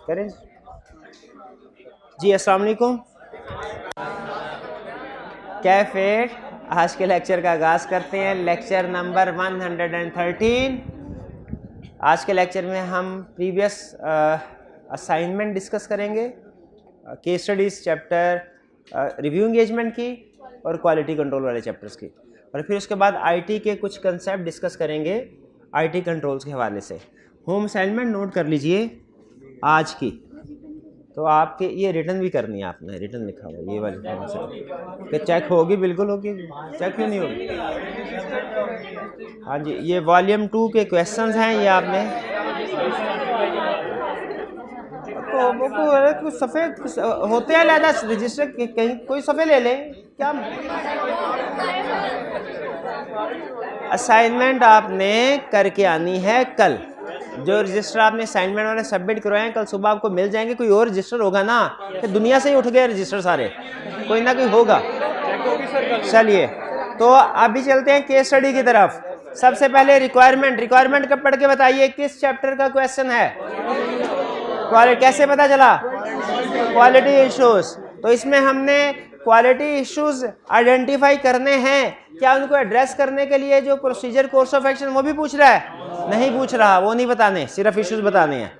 करें जी। अस्सलाम वालेकुम। कैफे आज के लेक्चर का आगाज़ करते हैं। Lecture number 113। आज के लेक्चर में हम प्रीवियस असाइनमेंट डिस्कस करेंगे, case studies chapter review engagement की और क्वालिटी कंट्रोल वाले चैप्टर्स की, और फिर उसके बाद आईटी के कुछ कंसेप्ट डिस्कस करेंगे आईटी कंट्रोल्स के हवाले से। होम असाइनमेंट नोट कर लीजिए आज की, तो आपके ये रिटर्न भी करनी है, आपने रिटर्न लिखा हुआ है ये वाली कि चेक होगी, बिल्कुल होगी, चेक क्यों नहीं होगी। हाँ जी, ये वॉल्यूम 2 के क्वेश्चंस हैं, ये आपने कुछ सफ़ेद होते हैं लहदा रजिस्टर, कहीं कोई सफ़ेद ले लें क्या। असाइनमेंट आपने करके आनी है कल। जो रजिस्टर आपने असाइनमेंट वाले सबमिट करवाए हैं कल सुबह आपको मिल जाएंगे। कोई और रजिस्टर होगा ना कि दुनिया से ही उठ गए रजिस्टर सारे, कोई ना कोई होगा। चलिए तो अभी चलते हैं केस स्टडी की तरफ। सबसे पहले रिक्वायरमेंट का पढ़ के बताइए किस चैप्टर का क्वेश्चन है। कैसे पता चला? Quality issues. तो इसमें हमने क्वालिटी इश्यूज आइडेंटिफाई करने हैं, क्या उनको एड्रेस करने के लिए जो प्रोसीजर कोर्स ऑफ एक्शन वो भी पूछ रहा है? नहीं पूछ रहा, वो नहीं बताने, सिर्फ इश्यूज बताने हैं।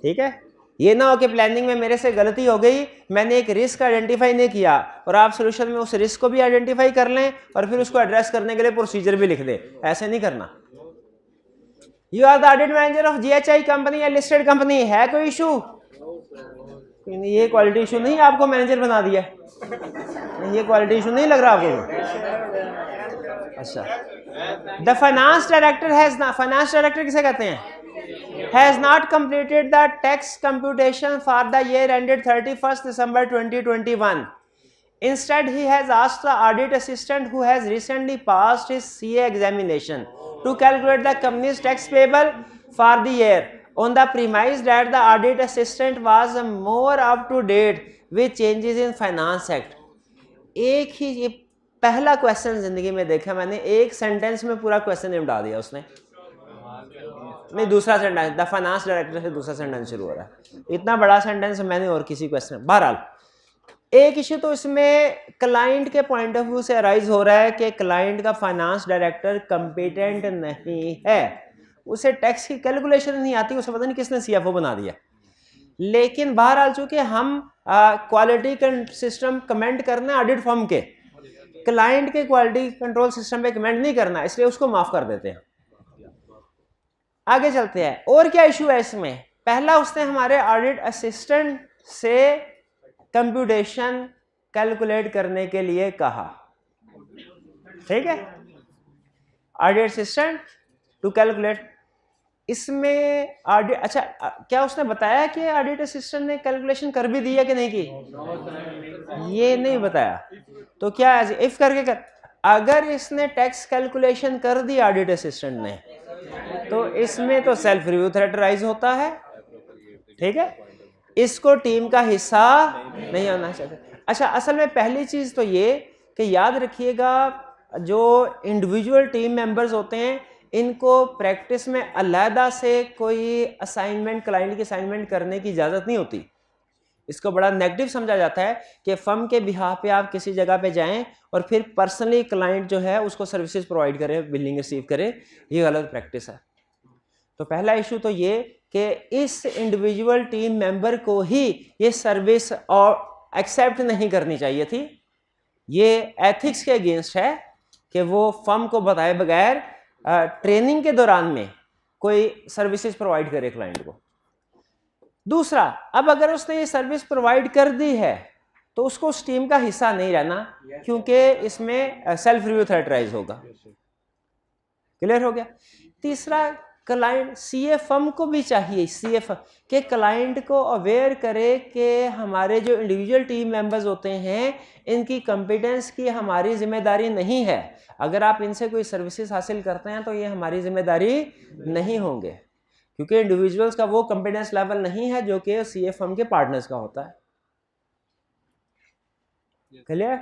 ठीक है, ये ना हो कि प्लानिंग में मेरे से गलती हो गई, मैंने एक रिस्क आइडेंटिफाई नहीं किया और आप सोल्यूशन में उस रिस्क को भी आइडेंटिफाई कर लें और फिर उसको एड्रेस करने के लिए प्रोसीजर भी लिख दें। ऐसे नहीं करना। You are the audit manager of GHI company या लिस्टेड कंपनी, है कोई इशू? ये क्वालिटी इशू नहीं आपको मैनेजर बना दिया, ये क्वालिटी इशू नहीं लग रहा आपको? अच्छा, द फाइनेंस डायरेक्टर हैज ना, फाइनेंस डायरेक्टर किसे कहते हैं? Has not completed the tax computation for the year ended 31 December 2021. Instead, he has asked the audit assistant who has recently passed his CA examination to calculate the company's tax payable for the year on the premise that the audit assistant was more up to date with changes in Finance Act. एक ही ये पहला question जिंदगी में देखा मैंने, एक sentence में पूरा क्वेश्चन निपटा दिया उसने। नहीं, दूसरा सेंटेंस, द फाइनेंस डायरेक्टर से दूसरा सेंटेंस शुरू हो रहा है। इतना बड़ा सेंटेंस मैंने और किसी क्वेश्चन। बहरहाल एक इश्यू तो इसमें क्लाइंट के पॉइंट ऑफ व्यू से अराइज हो रहा है कि क्लाइंट का फाइनेंस डायरेक्टर कंपिटेंट नहीं है, उसे टैक्स की कैलकुलेशन नहीं आती, उसे पता नहीं किसने सीएफओ बना दिया। लेकिन बहरहाल चूंकि हम क्वालिटी सिस्टम कमेंट करना ऑडिट फर्म के, क्लाइंट के क्वालिटी कंट्रोल सिस्टम पे कमेंट नहीं करना, इसलिए उसको माफ कर देते हैं। आगे चलते हैं, और क्या इशू है इसमें। पहला, उसने हमारे ऑडिट असिस्टेंट से कंप्यूटेशन कैलकुलेट करने के लिए कहा। ठीक है, ऑडिट असिस्टेंट टू कैलकुलेट। इसमें ऑडिट, अच्छा क्या उसने बताया कि ऑडिट असिस्टेंट ने कैलकुलेशन कर भी दी है कि नहीं की? ये नहीं बताया। तो क्या इफ करके कर, अगर इसने टैक्स कैलकुलेशन कर दी ऑडिट असिस्टेंट ने, तो इसमें तो सेल्फ रिव्यू थ्रेट राइज होता है। ठीक है, इसको टीम का हिस्सा नहीं होना चाहिए। अच्छा, असल में पहली चीज तो ये कि याद रखिएगा, जो इंडिविजुअल टीम मेंबर्स होते हैं इनको प्रैक्टिस में अलहदा से कोई असाइनमेंट, क्लाइंट की असाइनमेंट करने की इजाजत नहीं होती। इसको बड़ा नेगेटिव समझा जाता है कि फर्म के बिहाफ पे आप किसी जगह पे जाएं और फिर पर्सनली क्लाइंट जो है उसको सर्विसेज प्रोवाइड करे, बिलिंग रिसीव करे, ये गलत प्रैक्टिस है। तो पहला इशू तो ये कि इस इंडिविजुअल टीम मेंबर को ही ये सर्विस और एक्सेप्ट नहीं करनी चाहिए थी। ये एथिक्स के अगेंस्ट है कि वो फर्म को बताए बगैर ट्रेनिंग के दौरान में कोई सर्विसेज प्रोवाइड करे क्लाइंट को। दूसरा, अब अगर उसने ये सर्विस प्रोवाइड कर दी है तो उसको उस टीम का हिस्सा नहीं रहना, क्योंकि इसमें सेल्फ रिव्यू थ्रेट राइज होगा। क्लियर हो गया। तीसरा, क्लाइंट सीए फर्म को भी चाहिए, सीए फर्म के क्लाइंट को अवेयर करे कि हमारे जो इंडिविजुअल टीम मेंबर्स होते हैं इनकी कंपिटेंस की हमारी जिम्मेदारी नहीं है। अगर आप इनसे कोई सर्विसेज हासिल करते हैं तो ये हमारी जिम्मेदारी नहीं होंगे, क्योंकि इंडिविजुअल्स का वो कंपिटेंस लेवल नहीं है जो कि सीए फर्म के पार्टनर्स का होता है। क्लियर।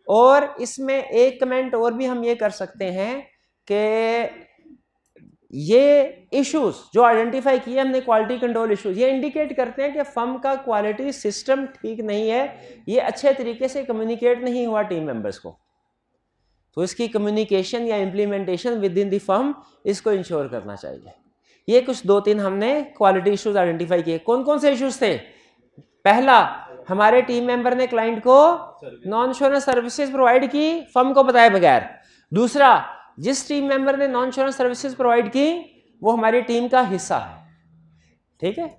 और इसमें एक कमेंट और भी हम ये कर सकते हैं कि ये इश्यूज जो आइडेंटिफाई किए हमने क्वालिटी कंट्रोल इश्यूज, ये इंडिकेट करते हैं कि फर्म का क्वालिटी सिस्टम ठीक नहीं है, ये अच्छे तरीके से कम्युनिकेट नहीं हुआ टीम मेंबर्स को। तो इसकी कम्युनिकेशन या implementation with in the firm इसको इंश्योर करना चाहिए। ये कुछ 2-3 हमने क्वालिटी इश्यूज आइडेंटिफाई किए। कौन कौन से इश्यूज थे? पहला, हमारे टीम मेंबर ने क्लाइंट को नॉन इंश्योरेंस सर्विसेज प्रोवाइड की फर्म को बताए बगैर। दूसरा, जिस टीम मेंबर ने नॉन इंश्योरेंस सर्विसेज प्रोवाइड की वो हमारी टीम का हिस्सा है, ठीक है।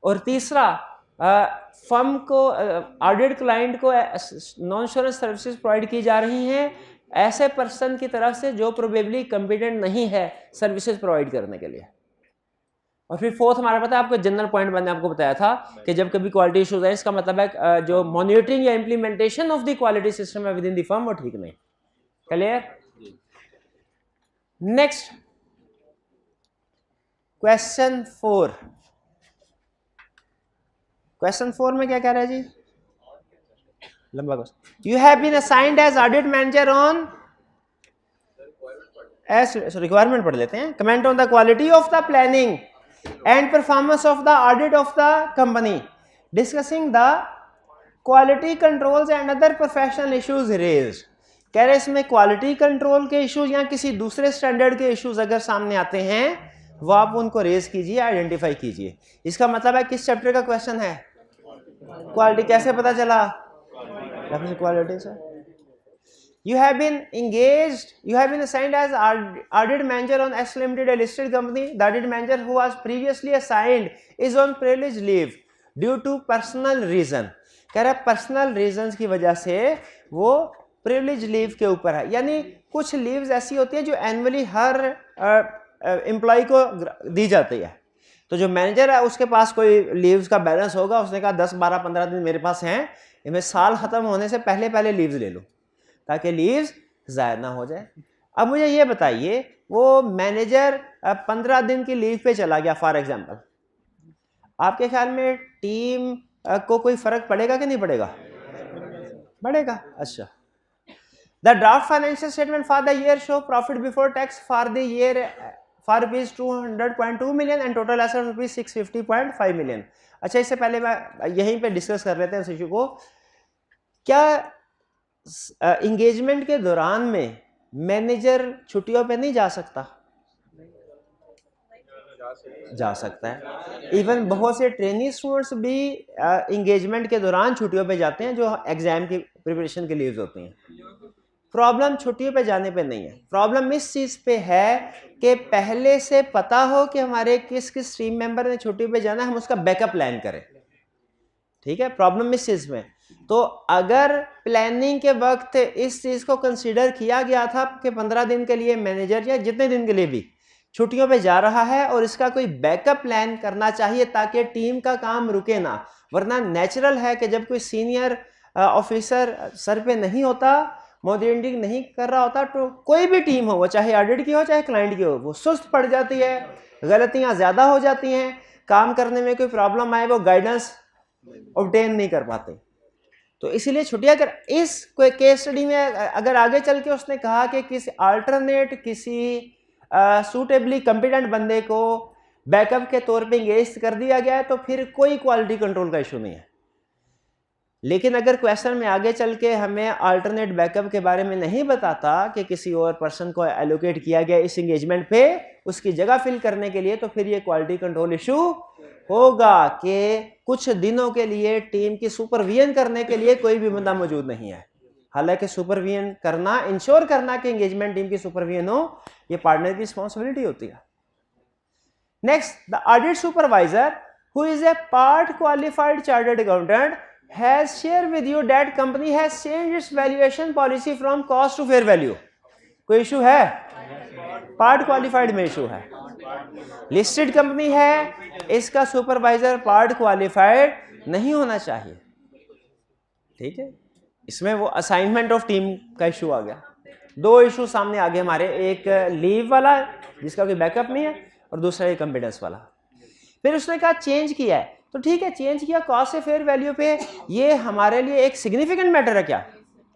और तीसरा, फर्म को ऑडिट क्लाइंट को नॉन इंश्योरेंस सर्विसेज प्रोवाइड की जा रही हैं ऐसे पर्सन की तरफ से जो प्रोबेबली कॉम्पिटेंट नहीं है सर्विसेज प्रोवाइड करने के लिए। और फिर फोर्थ हमारा पता है आपको जनरल पॉइंट मैंने आपको बताया था कि जब कभी क्वालिटी इश्यूज है इसका मतलब है जो मॉनिटरिंग या implementation of the quality system है विद इन द फर्म वो ठीक नहीं। क्लियर? Next question 4। क्वेश्चन 4 में क्या कह रहा है जी? लंबा question. You have been assigned as audit manager on as requirement पढ़ लेते हैं। Comment on the quality of the planning and performance of the audit of the company, discussing the quality controls and other professional issues raised। कह रहे इसमें quality control के issues या किसी दूसरे स्टैंडर्ड के इश्यूज अगर सामने आते हैं वो आप उनको रेज कीजिए, आइडेंटिफाई कीजिए। इसका मतलब है किस चैप्टर का क्वेश्चन है? क्वालिटी। कैसे पता चला? क्वालिटी से। You have been engaged, you have been assigned as audit manager on S Limited, a listed company. The audit manager who was previously assigned is on privilege leave due to personal reason। कह रहा है personal reasons की वजह से वो privilege leave के ऊपर है। यानी कुछ लीव्स ऐसी होती है जो एनुअली हर एम्प्लॉय को दी जाती है। तो जो मैनेजर है उसके पास कोई लीव्स का बैलेंस होगा, उसने कहा 10, 12, 15 दिन मेरे पास हैं, इनमें साल खत्म होने से पहले पहले लीव्स ले लो ताकि लीव्स ज़ायद ना हो जाए। अब मुझे ये बताइए, वो मैनेजर 15 दिन की लीव पे चला गया फॉर एग्जांपल, आपके ख्याल में टीम को कोई फर्क पड़ेगा कि नहीं पड़ेगा? पड़ेगा। अच्छा, the draft financial statement for the year show profit before tax for the year for rupees 200.2 million and total asset rupees 650.5 million. अच्छा, इससे पहले मैं यहीं पे डिस्कस कर लेते हैं इस इशू को। क्या एंगेजमेंट के दौरान में मैनेजर छुट्टियों पे नहीं जा सकता? जा सकता है। इवन बहुत से ट्रेनिंग स्टूडेंट्स भी एंगेजमेंट के दौरान छुट्टियों पे जाते हैं जो एग्जाम की प्रिपरेशन के लीव्स होती हैं। प्रॉब्लम छुट्टियों पे जाने पे नहीं है, प्रॉब्लम इस चीज़ पे है कि पहले से पता हो कि हमारे किस किस टीम मेंबर ने छुट्टी पे जाना है, हम उसका बैकअप प्लान करें। ठीक है, प्रॉब्लम इस चीज़ में। तो अगर प्लानिंग के वक्त इस चीज़ को कंसीडर किया गया था कि 15 दिन के लिए मैनेजर या जितने दिन के लिए भी छुट्टियों पे जा रहा है और इसका कोई बैकअप प्लान करना चाहिए ताकि टीम का काम रुके ना, वरना नेचुरल है कि जब कोई सीनियर ऑफिसर सर पे नहीं होता, मॉनिटरिंग नहीं कर रहा होता, तो कोई भी टीम हो, वो चाहे ऑडिट की हो चाहे क्लाइंट की हो, वो सुस्त पड़ जाती है, गलतियां ज़्यादा हो जाती हैं, काम करने में कोई प्रॉब्लम आए वो गाइडेंस ऑब्टेन नहीं कर पाते। तो इसीलिए छुट्टियां कर। इस कोई केस स्टडी में अगर आगे चल के उसने कहा कि किसी अल्टरनेट किसी सूटेबली कॉम्पिटेंट बंदे को बैकअप के तौर पे इंगेज कर दिया गया है तो फिर कोई क्वालिटी कंट्रोल का इशू नहीं है। लेकिन अगर क्वेश्चन में आगे चल के हमें अल्टरनेट बैकअप के बारे में नहीं बताता कि किसी और पर्सन को एलोकेट किया गया इस एंगेजमेंट पे उसकी जगह फिल करने के लिए, तो फिर ये क्वालिटी कंट्रोल इशू होगा कि कुछ दिनों के लिए टीम की सुपरविजन करने के लिए कोई भी बंदा मौजूद नहीं है। हालांकि सुपरविजन करना, इंश्योर करना कि एंगेजमेंट टीम की सुपरविजन हो, ये पार्टनर की रिस्पॉन्सिबिलिटी होती है। Next, the audit supervisor who is a part qualified chartered accountant has shared with you that company has changed its valuation policy from cost to fair value। कोई issue है? Part qualified में issue है। Listed company है, इसका supervisor part qualified नहीं होना चाहिए। ठीक है, इसमें वो असाइनमेंट ऑफ टीम का इशू आ गया। दो इशू सामने आ गए हमारे, एक लीव वाला जिसका कोई बैकअप नहीं है और दूसरा एक कंपिटेंस वाला। फिर उसने कहा चेंज किया है, तो ठीक है चेंज किया कॉस्ट से फेयर वैल्यू पे, ये हमारे लिए एक सिग्निफिकेंट मैटर है क्या?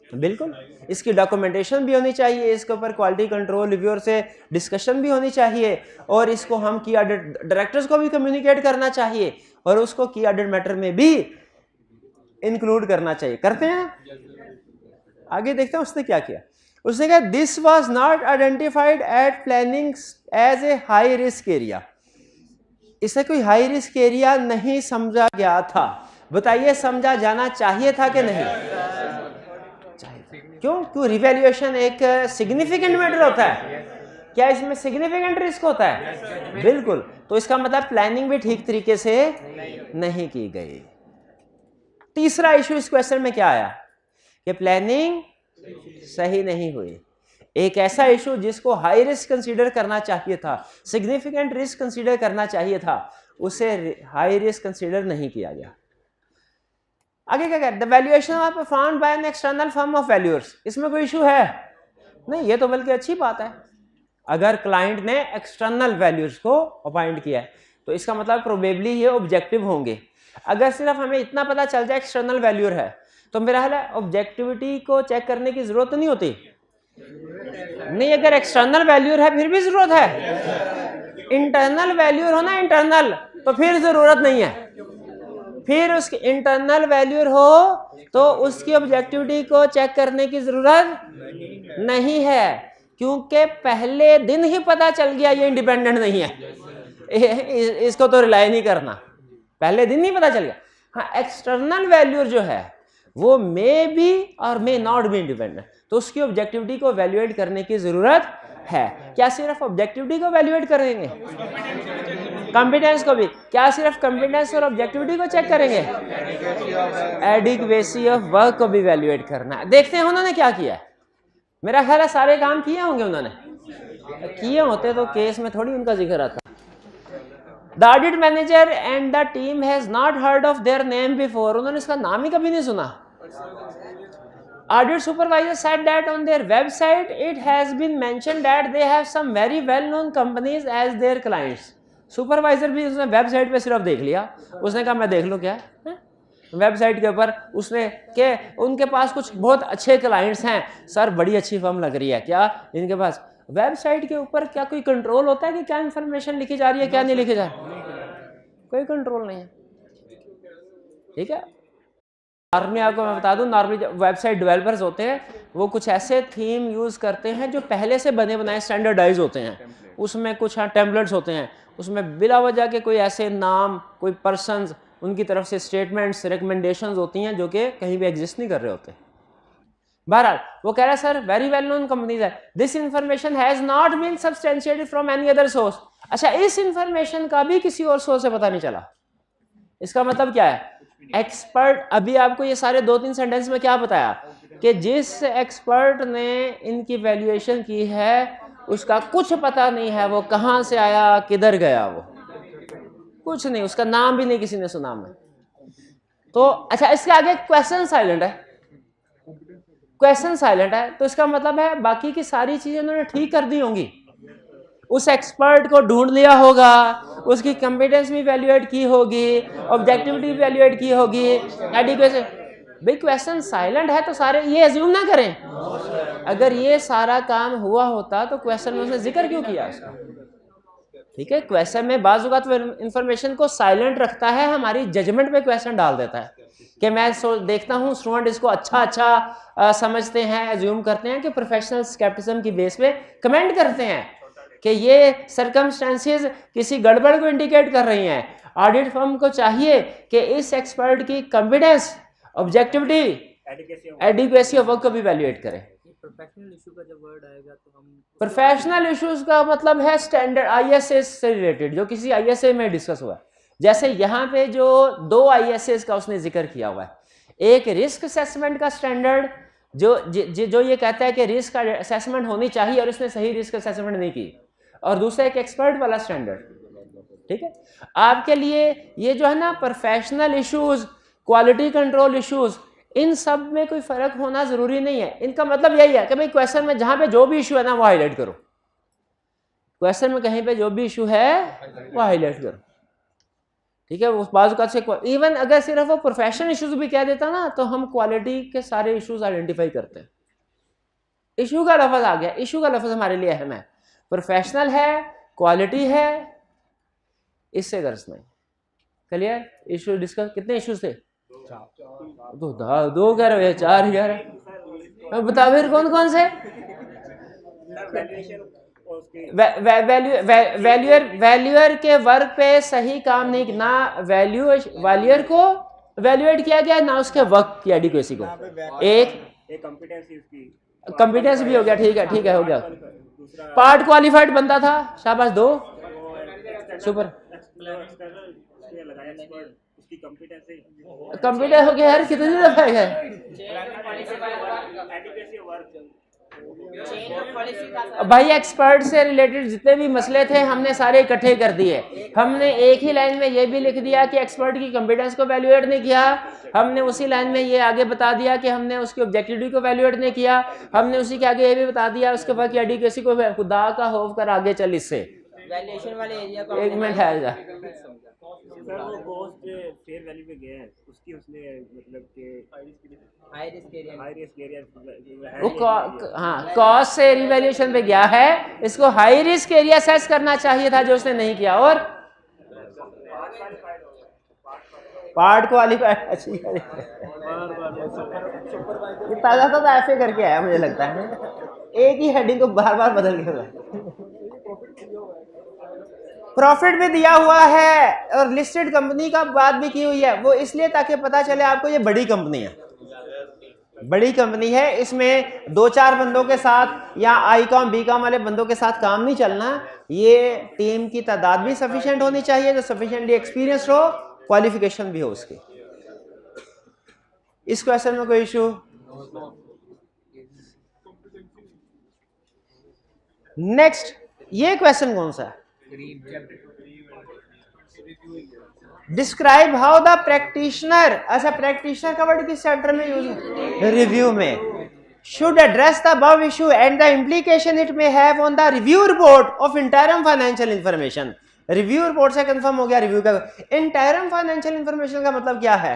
बिल्कुल, इसकी डॉक्यूमेंटेशन भी होनी चाहिए, इसके ऊपर क्वालिटी कंट्रोल रिव्यूअर से डिस्कशन भी होनी चाहिए, और इसको हम की ऑडिट डायरेक्टर्स को भी कम्युनिकेट करना चाहिए, और उसको की ऑडिट मैटर में भी इंक्लूड करना चाहिए। करते हैं? आगे देखते हैं उसने क्या किया। उसने कहा this was not identified at planning as a high risk area. इसे कोई हाई रिस्क एरिया नहीं समझा गया था। बताइए समझा जाना चाहिए था कि नहीं? क्यों रिवैल्यूएशन एक सिग्निफिकेंट मैटर होता है। क्या इसमें सिग्निफिकेंट रिस्क होता है? बिल्कुल। तो इसका मतलब प्लानिंग भी ठीक तरीके से नहीं की गई। तीसरा इशू इस क्वेश्चन में क्या आया कि प्लानिंग सही नहीं हुई। एक ऐसा इशू जिसको हाई रिस्क कंसीडर करना चाहिए था, सिग्निफिकेंट रिस्क कंसीडर करना चाहिए था, उसे हाई रिस्क कंसीडर नहीं किया गया। आगे क्या कहते हैं? The valuation of performed by an external firm of valuers. इसमें कोई इशू है नहीं, ये तो बल्कि अच्छी बात है। अगर क्लाइंट ने एक्सटर्नल वैल्यूअर्स को अपॉइंट किया है तो इसका मतलब प्रोबेबली ये ऑब्जेक्टिव होंगे। अगर सिर्फ हमें इतना पता चल जाए एक्सटर्नल वैल्यूअर है तो मेरा ख्याल है ऑब्जेक्टिविटी को चेक करने की जरूरत नहीं होती। नहीं, अगर एक्सटर्नल वैल्यूअर है फिर भी जरूरत है। इंटरनल वैल्यूअर हो ना, इंटरनल, तो फिर जरूरत नहीं है। फिर उसके इंटरनल वैल्यूअर हो तो उसकी ऑब्जेक्टिविटी को चेक करने की जरूरत नहीं है, क्योंकि पहले दिन ही पता चल गया ये इंडिपेंडेंट नहीं है। इसको तो रिलाई नहीं करना, पहले दिन ही पता चल गया। हाँ, एक्सटर्नल वैल्यूअर जो है वो मे बी और मे नॉट बी इंडिपेंडेंट, तो उसकी ऑब्जेक्टिविटी को वैल्यूएट करने की जरूरत है। क्या सिर्फ ऑब्जेक्टिविटी को वैल्यूएट करेंगे? कॉम्पिटेंस को भी? क्या सिर्फ कॉम्पिटेंस और ऑब्जेक्टिविटी को चेक करेंगे? एडिक्वेसी ऑफ वर्क को भी वैल्यूएट करना है। देखते हैं उन्होंने क्या किया है। मेरा ख्याल है सारे काम किए होंगे उन्होंने, किए होते तो केस में थोड़ी उनका जिक्र आता। The audit manager and the team has not heard of their name before. उन्होंने इसका नाम ही कभी नहीं सुना। Audit supervisor said that on their website it has been mentioned that they have some very well known companies as their clients. Supervisor भी उसने website पे सिर्फ देख लिया, उसने कहा मैं देख लूँ क्या है? वेबसाइट के ऊपर उसने के उनके पास कुछ बहुत अच्छे क्लाइंट्स हैं, सर बड़ी अच्छी फर्म लग रही है क्या इनके पास। वेबसाइट के ऊपर क्या कोई कंट्रोल होता है कि क्या इंफॉर्मेशन लिखी जा रही है क्या नहीं लिखी जा रही? कोई कंट्रोल नहीं है। ठीक है, नॉर्मली आपको मैं बता दूं, नॉर्मली वेबसाइट डेवलपर्स होते हैं वो कुछ ऐसे थीम यूज़ करते हैं जो पहले से बने बनाए स्टैंडर्डाइज होते हैं। उसमें कुछ टेम्पलेट्स होते हैं, उसमें बिला वजह के कोई ऐसे नाम, कोई पर्सन्स, उनकी तरफ से स्टेटमेंट्स, रिकमेंडेशंस होती हैं जो कि कहीं भी एग्जिस्ट नहीं कर रहे होते। बहरहाल वो कह रहा है sir very well known companies है, this information has not been substantiated from any other source. अच्छा, इस इंफॉर्मेशन का भी किसी और सोर्स से पता नहीं चला। इसका मतलब क्या है? एक्सपर्ट, अभी आपको ये सारे 2-3 सेंटेंस में क्या बताया कि जिस एक्सपर्ट ने इनकी वैल्यूएशन की है उसका कुछ पता नहीं है, वो कहां से आया, किधर गया, वो कुछ नहीं, उसका नाम भी नहीं किसी ने सुना में। तो अच्छा, इसके आगे क्वेश्चन साइलेंट है, क्वेश्चन साइलेंट है, तो इसका मतलब है बाकी की सारी चीजें उन्होंने ठीक कर दी होंगी। उस एक्सपर्ट को ढूंढ लिया होगा, उसकी कॉम्पिटेंस भी वैल्यूएट की होगी, ऑब्जेक्टिविटी भी वैल्यूएट की होगी, एडिक्वेसी। भाई क्वेश्चन साइलेंट है तो सारे ये अज्यूम ना करें। अगर ये सारा काम हुआ होता तो क्वेश्चन में उसने जिक्र क्यों किया उसका? ठीक है, क्वेश्चन में बाज़ औक़ात इंफॉर्मेशन को साइलेंट रखता है, हमारी जजमेंट पे क्वेश्चन डाल देता है कि मैं देखता हूँ स्टूडेंट इसको अच्छा समझते हैं, अज्यूम करते हैं कि प्रोफेशनल स्केप्टिसिज्म की बेस पे कमेंट करते हैं कि ये सर्कमस्टेंसेस किसी गड़बड़ को इंडिकेट कर रही हैं। ऑडिट फर्म को चाहिए कि इस एक्सपर्ट की competence, objectivity, adequacy of work को भी वैल्यूएट करें। प्रोफेशनल इशू का जब वर्ड आएगा तो हम प्रोफेशनल इश्यूज का मतलब है स्टैंडर्ड आईएसए से रिलेटेड, जो किसी आईएसए में डिस्कस हुआ है। जैसे यहाँ पे जो 2 आईएसए का उसने जिक्र किया हुआ है, एक रिस्क असेसमेंट का स्टैंडर्ड जो ये कहता है कि रिस्क असेसमेंट होनी चाहिए और इसने सही रिस्क असेसमेंट नहीं की, और दूसरा एक एक्सपर्ट वाला स्टैंडर्ड। ठीक है, आपके लिए ये जो है ना professional issues, quality control issues, इन सब में कोई फर्क होना जरूरी नहीं है। इनका मतलब यही है कि भाई क्वेश्चन में जहां पे जो भी इशू है ना वो हाईलाइट करो, क्वेश्चन में कहीं पे जो भी इशू है वो हाईलाइट करो। ठीक है, उस बाजू से इवन अगर सिर्फ वो प्रोफेशनल इश्यूज भी कह देता ना तो हम क्वालिटी के सारे इश्यूज आइडेंटिफाई करते हैं। इशू का लफ्ज आ गया, इशू का लफ्ज हमारे लिए अहम है, प्रोफेशनल है, क्वालिटी है, इससे गर्ज नहीं। क्लियर? इशू डिस्कस, कितने इश्यूज थे? दो कह रहे हो, चार ही कह रहे, बता फिर कौन कौन से? वैल्यूअर के वर्क पे सही काम नहीं ना, वैल्यूअर को वैल्यूएट किया गया ना उसके वर्क की एडिक्वेसी को। एक कॉम्पिटेंस भी हो गया, ठीक है हो गया। पार्ट क्वालिफाइड बंदा था, शाबाश, 2 सुपर। कंप्यूटर हो गया यार, कितनी दफा है? भाई एक्सपर्ट से रिलेटेड जितने भी मसले थे हमने सारे इकट्ठे कर दिए। हमने एक ही लाइन में ये भी लिख दिया कि एक्सपर्ट की कॉम्पिटेंस को वैल्यूएट नहीं किया, हमने उसी लाइन में ये आगे बता दिया कि हमने उसकी ऑब्जेक्टिविटी को वैल्यूएट नहीं किया, हमने उसी के आगे ये भी बता दिया उसके बाद की एडिक्वेसी को खुदा का खौफ कर आगे चल इससे। वैल्यूएशन वाले एरिया को एक मिनट है जा सर वो कॉस्ट फेयर वैल्यू पे गया है, उसकी उसने मतलब कि हाई रिस्क एरिया वो हाँ कॉस्ट से रिवैल्यूएशन पे गया है, इसको हाई रिस्क एरिया असेस करना चाहिए था जो उसने नहीं किया। और पार्ट क्वालिफाइड अच्छी ताजा ताजा ऐसे करके आया मुझे लगता है, एक ही हेडिंग को बार बार बदल के। प्रॉफिट भी दिया हुआ है और लिस्टेड कंपनी का बात भी की हुई है, वो इसलिए ताकि पता चले आपको ये बड़ी कंपनी है, बड़ी कंपनी है, इसमें 2-4 बंदों के साथ या आई.कॉम बी.कॉम वाले बंदों के साथ काम नहीं चलना, ये टीम की तादाद भी सफिशिएंट होनी चाहिए, जो सफिशिएंटली एक्सपीरियंस हो, क्वालिफिकेशन भी हो उसकी। इस क्वेश्चन में कोई इशू? नेक्स्ट, ये क्वेश्चन कौन सा है? डिस्क्राइब हाउ द प्रैक्टिशनर, अच्छा प्रैक्टिशनर का वर्ड किस चैप्टर में यूज है? रिव्यू में। Should address the above issue and the implication it may have on the review report of interim financial information. Review report से कंफर्म हो गया review का। इंटरम फाइनेंशियल इंफॉर्मेशन का मतलब क्या है?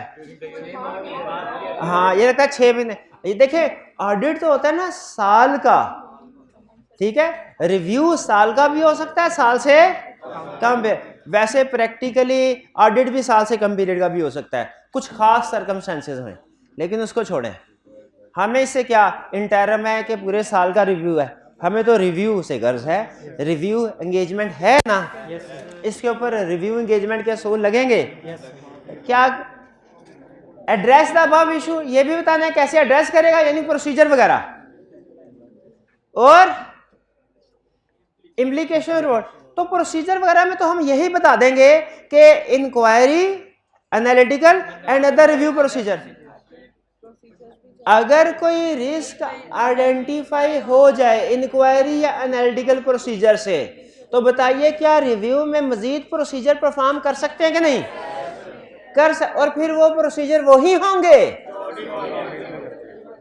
हाँ ये लगता है 6 महीने। ये देखिए ऑडिट तो होता है ना साल का, ठीक है, रिव्यू साल का भी हो सकता है, साल से कम। वैसे प्रैक्टिकली ऑडिट भी साल से कम पीरियड का भी हो सकता है कुछ खास सर्कमस्टेंसेस में, लेकिन उसको छोड़ें। हमें इससे क्या इंटरम है कि पूरे साल का रिव्यू है, हमें तो रिव्यू से गर्ज है, रिव्यू एंगेजमेंट है ना, इसके ऊपर रिव्यू एंगेजमेंट के असूल लगेंगे। क्या एड्रेस द अबव इशू, ये भी बताना है कैसे एड्रेस करेगा, यानी प्रोसीजर वगैरह, और इम्प्लीकेशन रिपोर्ट। तो प्रोसीजर वगैरह में तो हम यही बता देंगे कि inquiry, analytical and other review procedure. अगर कोई रिस्क आइडेंटिफाई हो जाए इंक्वायरी या एनालिटिकल प्रोसीजर से, तो बताइए क्या रिव्यू में मजीद प्रोसीजर परफॉर्म कर सकते हैं कि नहीं और फिर वो प्रोसीजर वही होंगे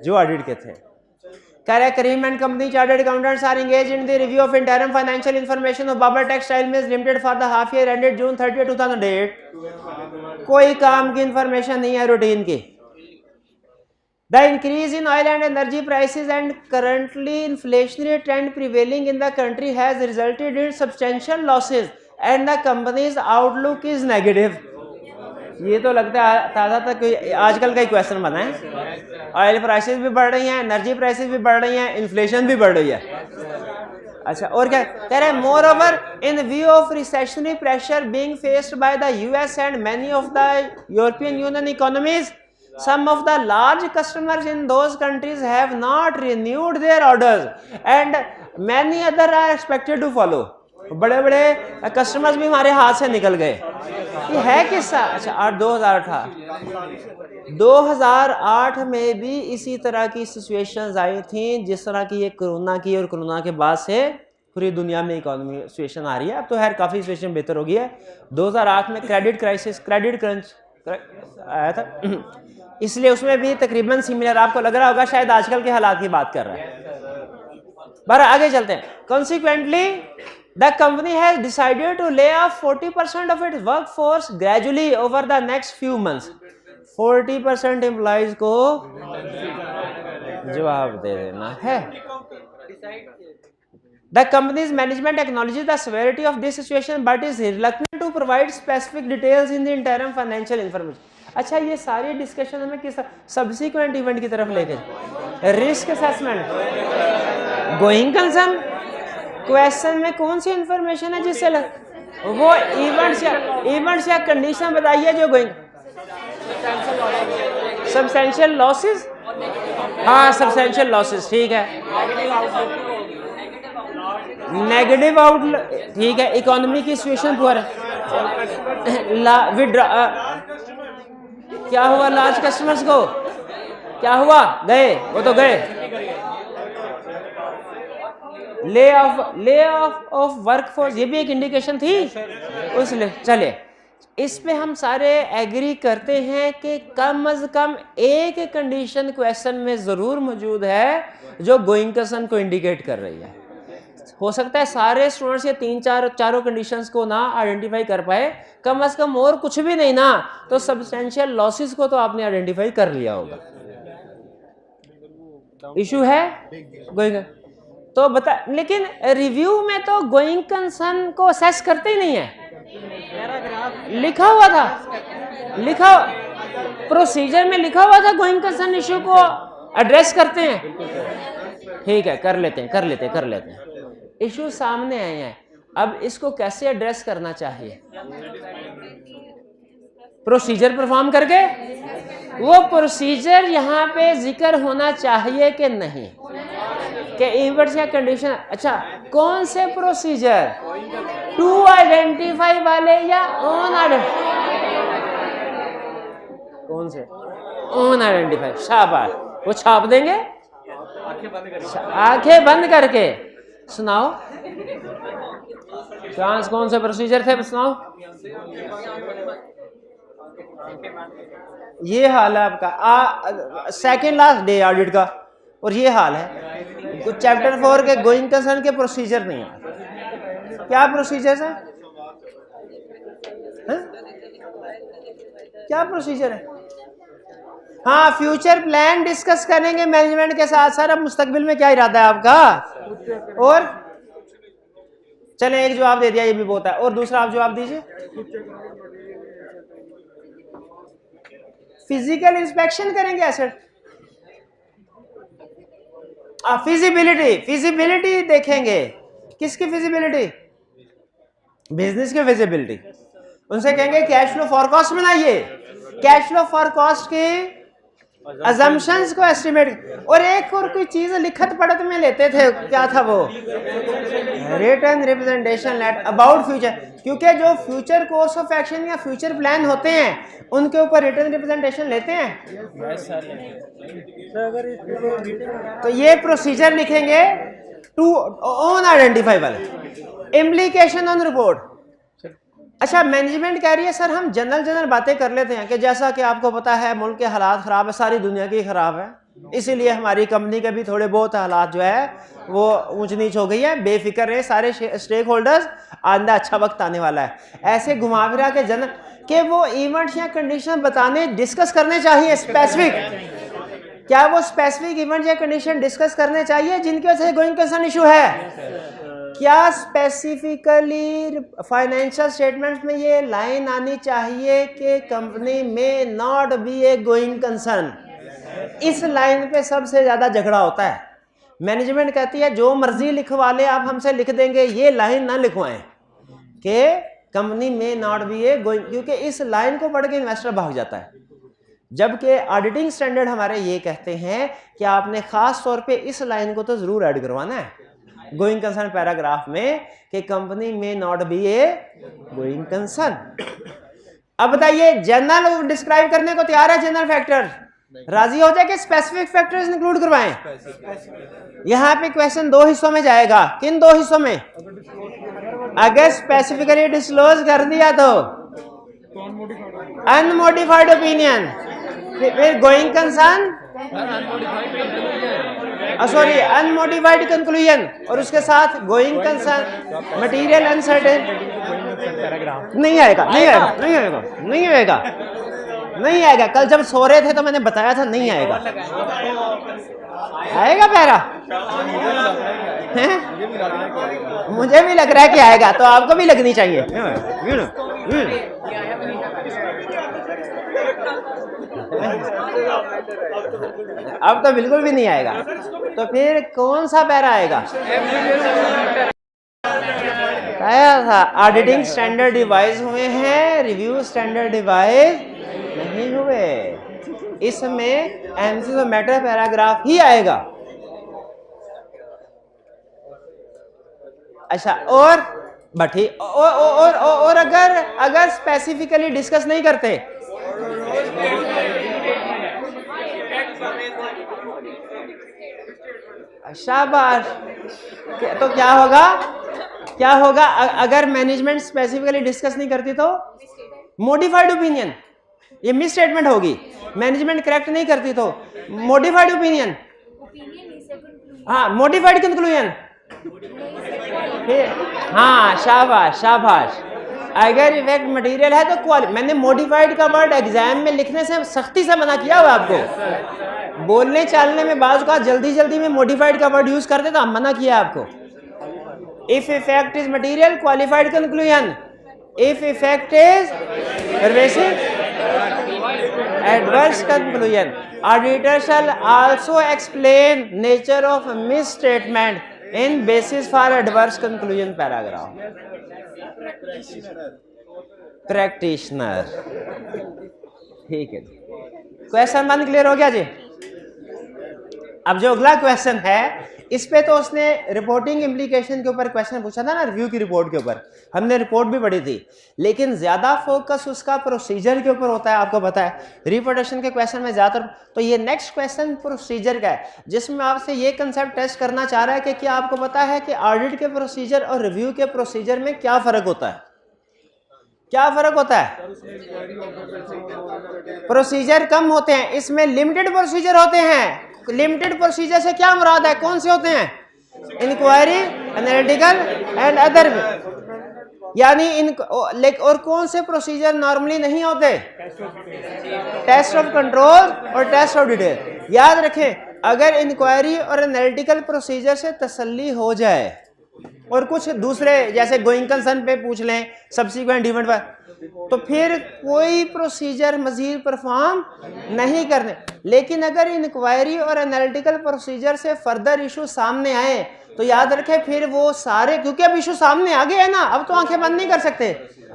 जो ऑडिट के थे। Karim and Company Chartered Accountants are engaged in the review of interim financial information of Babar Textile Mills Limited for the half year ended June 30, 2008। कोई काम की इंफॉर्मेशन नहीं है रूटीन की। The increase in oil and energy prices and currently inflationary trend prevailing in the country has resulted in substantial losses and the company's outlook is negative। ये तो लगता है ताज़ा तक आजकल का ही क्वेश्चन बना है। ऑयल प्राइसेस भी बढ़ रही हैं, एनर्जी प्राइसेस भी बढ़ रही हैं, इन्फ्लेशन भी बढ़ रही है। अच्छा और क्या कह रहे हैं? More over in view of recessionary pressure being faced by the US and many of the European union economies, some of the large customers in those countries have not renewed their orders and many other are expected to follow। बड़े बड़े customers भी हमारे हाथ से निकल गए। ये है किस्सा। अच्छा 2008 में भी इसी तरह की सिचुएशंस आई थी जिस तरह की ये कोरोना की, और कोरोना के बाद से पूरी दुनिया में इकोनॉमी सिचुएशन आ रही है। अब तो खैर काफ़ी सिचुएशन बेहतर हो गई है। 2008 में क्रेडिट क्राइसिस, क्रेडिट क्रंच आया था, इसलिए उसमें भी तकरीबन सिमिलर आपको लग रहा होगा शायद आजकल के हालात की बात कर रहा है। बारह आगे चलते हैं। Consequently The company has decided to lay off 40% of its workforce gradually over the next few months. 40% employees को जवाब दे देना है. The company's management acknowledges the severity of this situation but is reluctant to provide specific details in the interim financial information. अच्छा, ये सारी discussion हमें किस subsequent event की तरफ लेके, risk assessment, going concern. Question में कौन सी इंफॉर्मेशन है जिससे वो इवेंट्स या कंडीशन बताइए जो गोइंग. सब्सटेंशियल लॉसेस, हाँ सब्सटेंशियल लॉसेस, ठीक है. नेगेटिव आउटलुक, ठीक है. इकोनॉमी की सिचुएशन पुअर है. क्या हुआ लार्ज कस्टमर्स को, क्या हुआ, गए, वो तो गए. ले ऑफ ऑफ वर्कफोर्स, ये भी एक इंडिकेशन थी उस. चलिए, इस पे हम सारे एग्री करते हैं कि कम अज कम एक कंडीशन क्वेश्चन में जरूर मौजूद है जो गोइंग कंसर्न को इंडिकेट कर रही है. हो सकता है सारे स्टूडेंट्स ये चारों कंडीशंस को ना आइडेंटिफाई कर पाए, कम अज कम और कुछ भी नहीं ना तो सब्सटेंशियल लॉसेस को तो आपने आइडेंटिफाई कर लिया होगा. इशू है गोइंग तो बता, लेकिन रिव्यू में तो गोइंग कंसर्न को असेस करते ही नहीं है. लिखा हुआ था, प्रोसीजर में लिखा हुआ था गोइंग कंसर्न इशू को एड्रेस करते हैं. ठीक है, कर लेते हैं. इशू सामने आए हैं, अब इसको कैसे एड्रेस करना चाहिए? प्रोसीजर परफॉर्म करके. वो प्रोसीजर यहाँ पे जिक्र होना चाहिए कि नहीं कि इवेंट्स या कंडीशन. अच्छा, कौन से प्रोसीजर, टू आइडेंटिफाई वाले या ऑन कौन से? On identify. शाबाश, वो छाप देंगे. आंखें बंद करके सुनाओ. चांस कौन से प्रोसीजर थे, सुनाओ. ये हाल है आपका सेकेंड लास्ट डे ऑडिट का, और ये हाल है. चैप्टर 4 के गोइंग कंसर्न के प्रोसीजर नहीं है. क्या प्रोसीजर है? क्या प्रोसीजर है? हाँ, फ्यूचर प्लान डिस्कस करेंगे मैनेजमेंट के साथ. सर अब मुस्तकबिल में क्या इरादा है आपका? और चले, एक जवाब दे दिया, ये भी बहुत है. और दूसरा आप जवाब दीजिए. फिजिकल इंस्पेक्शन करेंगे एसेट. फिजिबिलिटी देखेंगे. किसकी फिजिबिलिटी? बिजनेस की फिजिबिलिटी. उनसे कहेंगे कैश फ्लो फॉरकास्ट बनाइए. कैश फ्लो फॉरकास्ट के अजम्पशंस को एस्टिमेट. और एक और कोई चीज लिखत पढ़त में लेते थे, क्या था वो? Written representation let about future. क्योंकि जो फ्यूचर कोर्स ऑफ एक्शन या फ्यूचर प्लान होते हैं उनके ऊपर रिटन रिप्रेजेंटेशन लेते हैं. तो ये प्रोसीजर लिखेंगे टू ऑन आइडेंटिफाई वाले. Implication on report. अच्छा, मैनेजमेंट कह रही है सर हम जनरल बातें कर लेते हैं कि जैसा कि आपको पता है मुल्क के हालात ख़राब है, सारी दुनिया की ख़राब है, इसीलिए हमारी कंपनी के भी थोड़े बहुत हालात जो है वो ऊंच नीच हो गई है. बेफिक्र रहे सारे स्टेक होल्डर्स, आंदा अच्छा वक्त आने वाला है. ऐसे घुमा फिरा के जनरल के वो इवेंट्स या कंडीशन बताने, डिस्कस करने चाहिए स्पेसिफिक. क्या वो स्पेसिफिक इवेंट या कंडीशन डिस्कस करने चाहिए जिनकी वजह से गोइंग कंसर्न इशू है? क्या स्पेसिफिकली फाइनेंशियल स्टेटमेंट्स में ये लाइन आनी चाहिए कि कंपनी में not be A going concern? इस लाइन पे सबसे ज्यादा झगड़ा होता है. मैनेजमेंट कहती है जो मर्जी लिखवा ले आप हमसे लिख देंगे, ये लाइन ना लिखवाएं कि कंपनी में नॉट बी ए गोइंग, क्योंकि इस लाइन को पढ़ के इन्वेस्टर भाग जाता है. जबकि ऑडिटिंग स्टैंडर्ड हमारे ये कहते हैं कि आपने खास तौर पे इस लाइन को तो जरूर ऐड करवाना है गोइंग कंसर्न पैराग्राफ में कि कंपनी में not be A going concern. अब बताइए, जनरल डिस्क्राइब करने को तैयार है? जनरल फैक्टर राजी हो जाए कि स्पेसिफिक फैक्टर्स इंक्लूड करवाएं? यहाँ पे क्वेश्चन दो हिस्सों में जाएगा. किन दो हिस्सों में? अगर स्पेसिफिकली डिस्क्लोज कर दिया तो अनमोडिफाइड ओपिनियन, फिर going concern sorry unmodified conclusion, और उसके साथ गोइंग कंसर्न मटेरियल अनसर्टेन। नहीं आएगा, नहीं आएगा, नहीं आएगा, नहीं आएगा, नहीं आएगा। कल जब सो रहे थे तो मैंने बताया था नहीं आएगा। आएगा पैरा? मुझे भी लग रहा है कि आएगा, तो आपको भी लगनी चाहिए। अब तो बिल्कुल भी नहीं आएगा। तो फिर कौन सा पैरा आएगा? आया था ऑडिटिंग स्टैंडर्ड डिवाइस हुए हैं, रिव्यू स्टैंडर्ड डिवाइस नहीं हुए। इसमें एमसीक्यू मैटर पैराग्राफ ही आएगा। अच्छा, और बठी और अगर स्पेसिफिकली डिस्कस नहीं करते, शाबाश, तो क्या होगा? क्या होगा अगर मैनेजमेंट स्पेसिफिकली डिस्कस नहीं करती तो? मॉडिफाइड ओपिनियन, ये मिस स्टेटमेंट होगी। मैनेजमेंट करेक्ट नहीं करती तो मॉडिफाइड ओपिनियन, हाँ मॉडिफाइड कंक्लूजन। हाँ शाबाश शाबाश। अगर इफेक्ट मटेरियल है तो मैंने मॉडिफाइड का वर्ड एग्जाम में लिखने से सख्ती से मना किया हुआ आपको। बोलने चालने में बाज़ का जल्दी में मॉडिफाइड का वर्ड यूज कर देता, मना किया आपको। If effect is material, qualified conclusion. If effect is pervasive, adverse conclusion. Auditor shall also explain nature of misstatement in basis for adverse conclusion paragraph. Practitioner. ठीक है, क्वेश्चन 1 क्लियर हो गया जी। अब जो अगला क्वेश्चन है, इस पे तो उसने रिपोर्टिंग इम्प्लीकेशन के ऊपर क्वेश्चन पूछा था ना, रिव्यू की रिपोर्ट के ऊपर। हमने रिपोर्ट भी पढ़ी थी, लेकिन ज्यादा फोकस उसका प्रोसीजर के ऊपर होता है, आपको पता है। रिपोर्टेशन के क्वेश्चन में ज्यादातर, तो ये नेक्स्ट क्वेश्चन प्रोसीजर का है, जिसमें आपसे ये कंसेप्ट टेस्ट करना चाह रहा है कि क्या आपको पता है कि ऑडिट के प्रोसीजर और रिव्यू के प्रोसीजर में क्या फर्क होता है? क्या फर्क होता है? प्रोसीजर कम होते हैं, इसमें लिमिटेड प्रोसीजर होते हैं। लिमिटेड प्रोसीजर से क्या मुराद है? कौन से होते हैं? Inquiry, analytical and other. यानी और कौन से प्रोसीजर नॉर्मली नहीं होते? टेस्ट ऑफ कंट्रोल और टेस्ट ऑफ डिटेल। याद रखें, अगर इंक्वायरी और एनालिटिकल प्रोसीजर से तसल्ली हो जाए और कुछ दूसरे जैसे गोइंग कंसर्न पे पूछ लें, सब्सिक्वेंट इवेंट पर, तो फिर कोई प्रोसीजर मजीद परफॉर्म नहीं करने। लेकिन अगर इंक्वायरी और एनालिटिकल प्रोसीजर से फर्दर इशू सामने आए तो याद रखें फिर वो सारे, क्योंकि अब इशू सामने आ गए है ना, अब तो आंखें बंद नहीं कर सकते,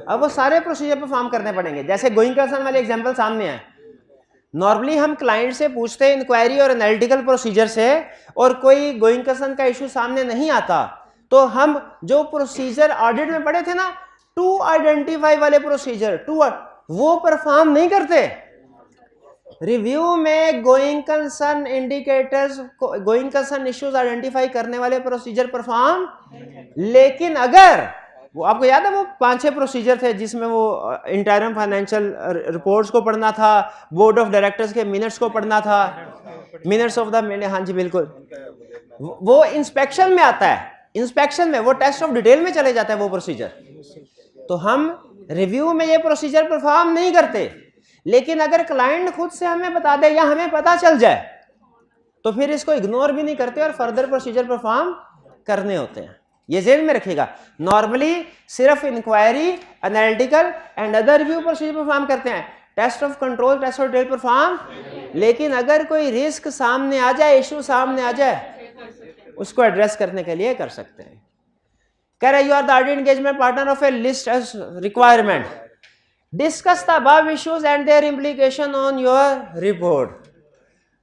अब वो सारे प्रोसीजर परफॉर्म करने पड़ेंगे। जैसे गोइंग कंसर्न वाले एग्जांपल सामने आए, नॉर्मली हम क्लाइंट से पूछते हैं इंक्वायरी और एनालिटिकल प्रोसीजर से, और कोई गोइंग कंसर्न का इशू सामने नहीं आता, तो हम जो प्रोसीजर ऑडिट में पढ़े थे ना, टू आइडेंटिफाई वाले प्रोसीजर, वो परफॉर्म नहीं करते। रिव्यू में going concern indicators, going concern issues identify करने वाले प्रोसीजर परफॉर्म, लेकिन अगर वो आपको याद है वो 5-6 प्रोसीजर थे जिसमें वो इंटरम फाइनेंशियल रिपोर्ट्स को पढ़ना था, बोर्ड ऑफ डायरेक्टर्स के मिनट्स को पढ़ना था, मिनट्स ऑफ द, हाँ जी बिल्कुल, वो इंस्पेक्शन में आता है, इंस्पेक्शन में वो टेस्ट ऑफ डिटेल में चले जाता है वो प्रोसीजर। तो हम रिव्यू में ये प्रोसीजर परफॉर्म नहीं करते, लेकिन अगर क्लाइंट खुद से हमें बता दे या हमें पता चल जाए तो फिर इसको इग्नोर भी नहीं करते और फर्दर प्रोसीजर परफॉर्म करने होते हैं। ये ज़हन में रखिएगा। नॉर्मली सिर्फ inquiry, analytical and other review procedure perform करते हैं, test of control, test of detail perform, लेकिन अगर कोई रिस्क सामने आ जाए, इशू सामने आ जाए, उसको एड्रेस करने के लिए कर सकते हैं। कह रहे you are the audit engagement partner of a list as requirement, discuss the above issues and their implication on your report.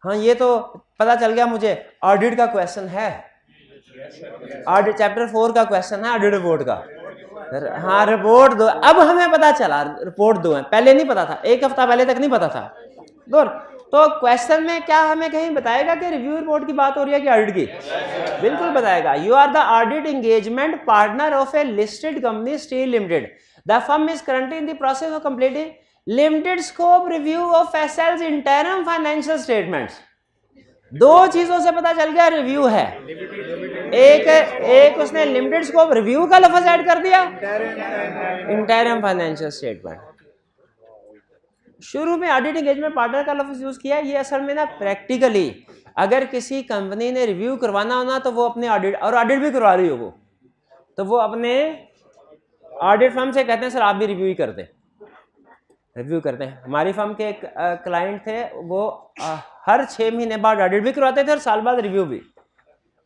हाँ ये तो पता चल गया मुझे, ऑडिट का क्वेश्चन है, ऑडिट चैप्टर 4 का क्वेश्चन है ऑडिट रिपोर्ट का। हाँ रिपोर्ट दो, अब हमें पता चला रिपोर्ट दो है, पहले नहीं पता था, एक हफ्ता पहले तक नहीं पता था। तो क्वेश्चन में क्या हमें कहीं बताएगा कि रिव्यू रिपोर्ट की बात हो रही है कि ऑडिट की? बिल्कुल बताएगा। You are the audit engagement partner of a listed company steel limited, the firm is currently in the process of completing limited scope review of SL's interim financial statements. दो चीजों से पता चल गया रिव्यू है। एक उसने लिमिटेड स्कोप रिव्यू का लफ्ज ऐड कर दिया, इंटरिम फाइनेंशियल स्टेटमेंट। शुरू में ऑडिट एंगेजमेंट पार्टनर का लफ्ज यूज किया, ये असल में ना प्रैक्टिकली अगर किसी कंपनी ने रिव्यू करवाना हो ना तो वो अपने ऑडिट, और ऑडिट भी करवा रही हो वो, तो वो अपने ऑडिट फर्म से कहते हैं सर आप भी रिव्यू ही कर दें, रिव्यू करते हैं। हमारी फर्म के एक क्लाइंट थे, वो हर 6 महीने बाद ऑडिट भी करवाते थे और साल बाद रिव्यू भी।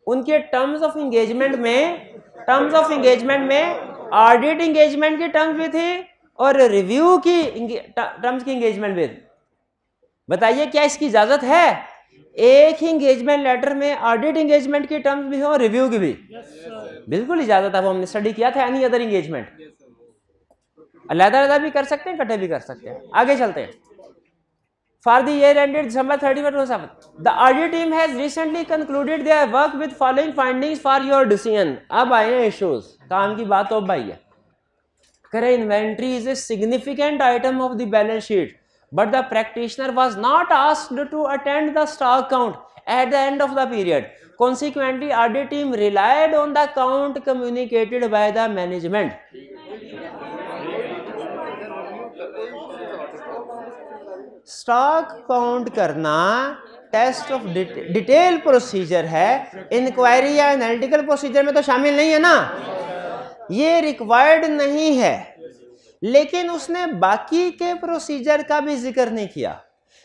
उनके टर्म्स ऑफ एंगेजमेंट में ऑडिट एंगेजमेंट की टर्म्स भी थी और रिव्यू की टर्म्स की एंगेजमेंट भी थी। बताइए क्या इसकी इजाजत है एक ही एंगेजमेंट लेटर में ऑडिट एंगेजमेंट की टर्म्स भी हो रिव्यू की भी? बिल्कुल इजाजत है, वो हमने स्टडी किया था। एनी अदर एंगेजमेंट अलग-अलग भी कर सकते हैं, इकट्ठे भी कर सकते हैं। आगे चलते हैं। For the year ended December 31, the audit team has recently concluded their work with following findings for your decision. अब आए हैं इश्यूज, काम की बात तो अब आई है। करे inventory is a significant item of the balance sheet but the practitioner was not asked to attend the stock count at the end of the period. Consequently, audit team relied on the count communicated by the management. Stock count करना test of detail procedure है, inquiry या analytical procedure में तो शामिल नहीं है ना, ये रिक्वायर्ड नहीं है। लेकिन उसने बाकी के प्रोसीजर का भी जिक्र नहीं किया।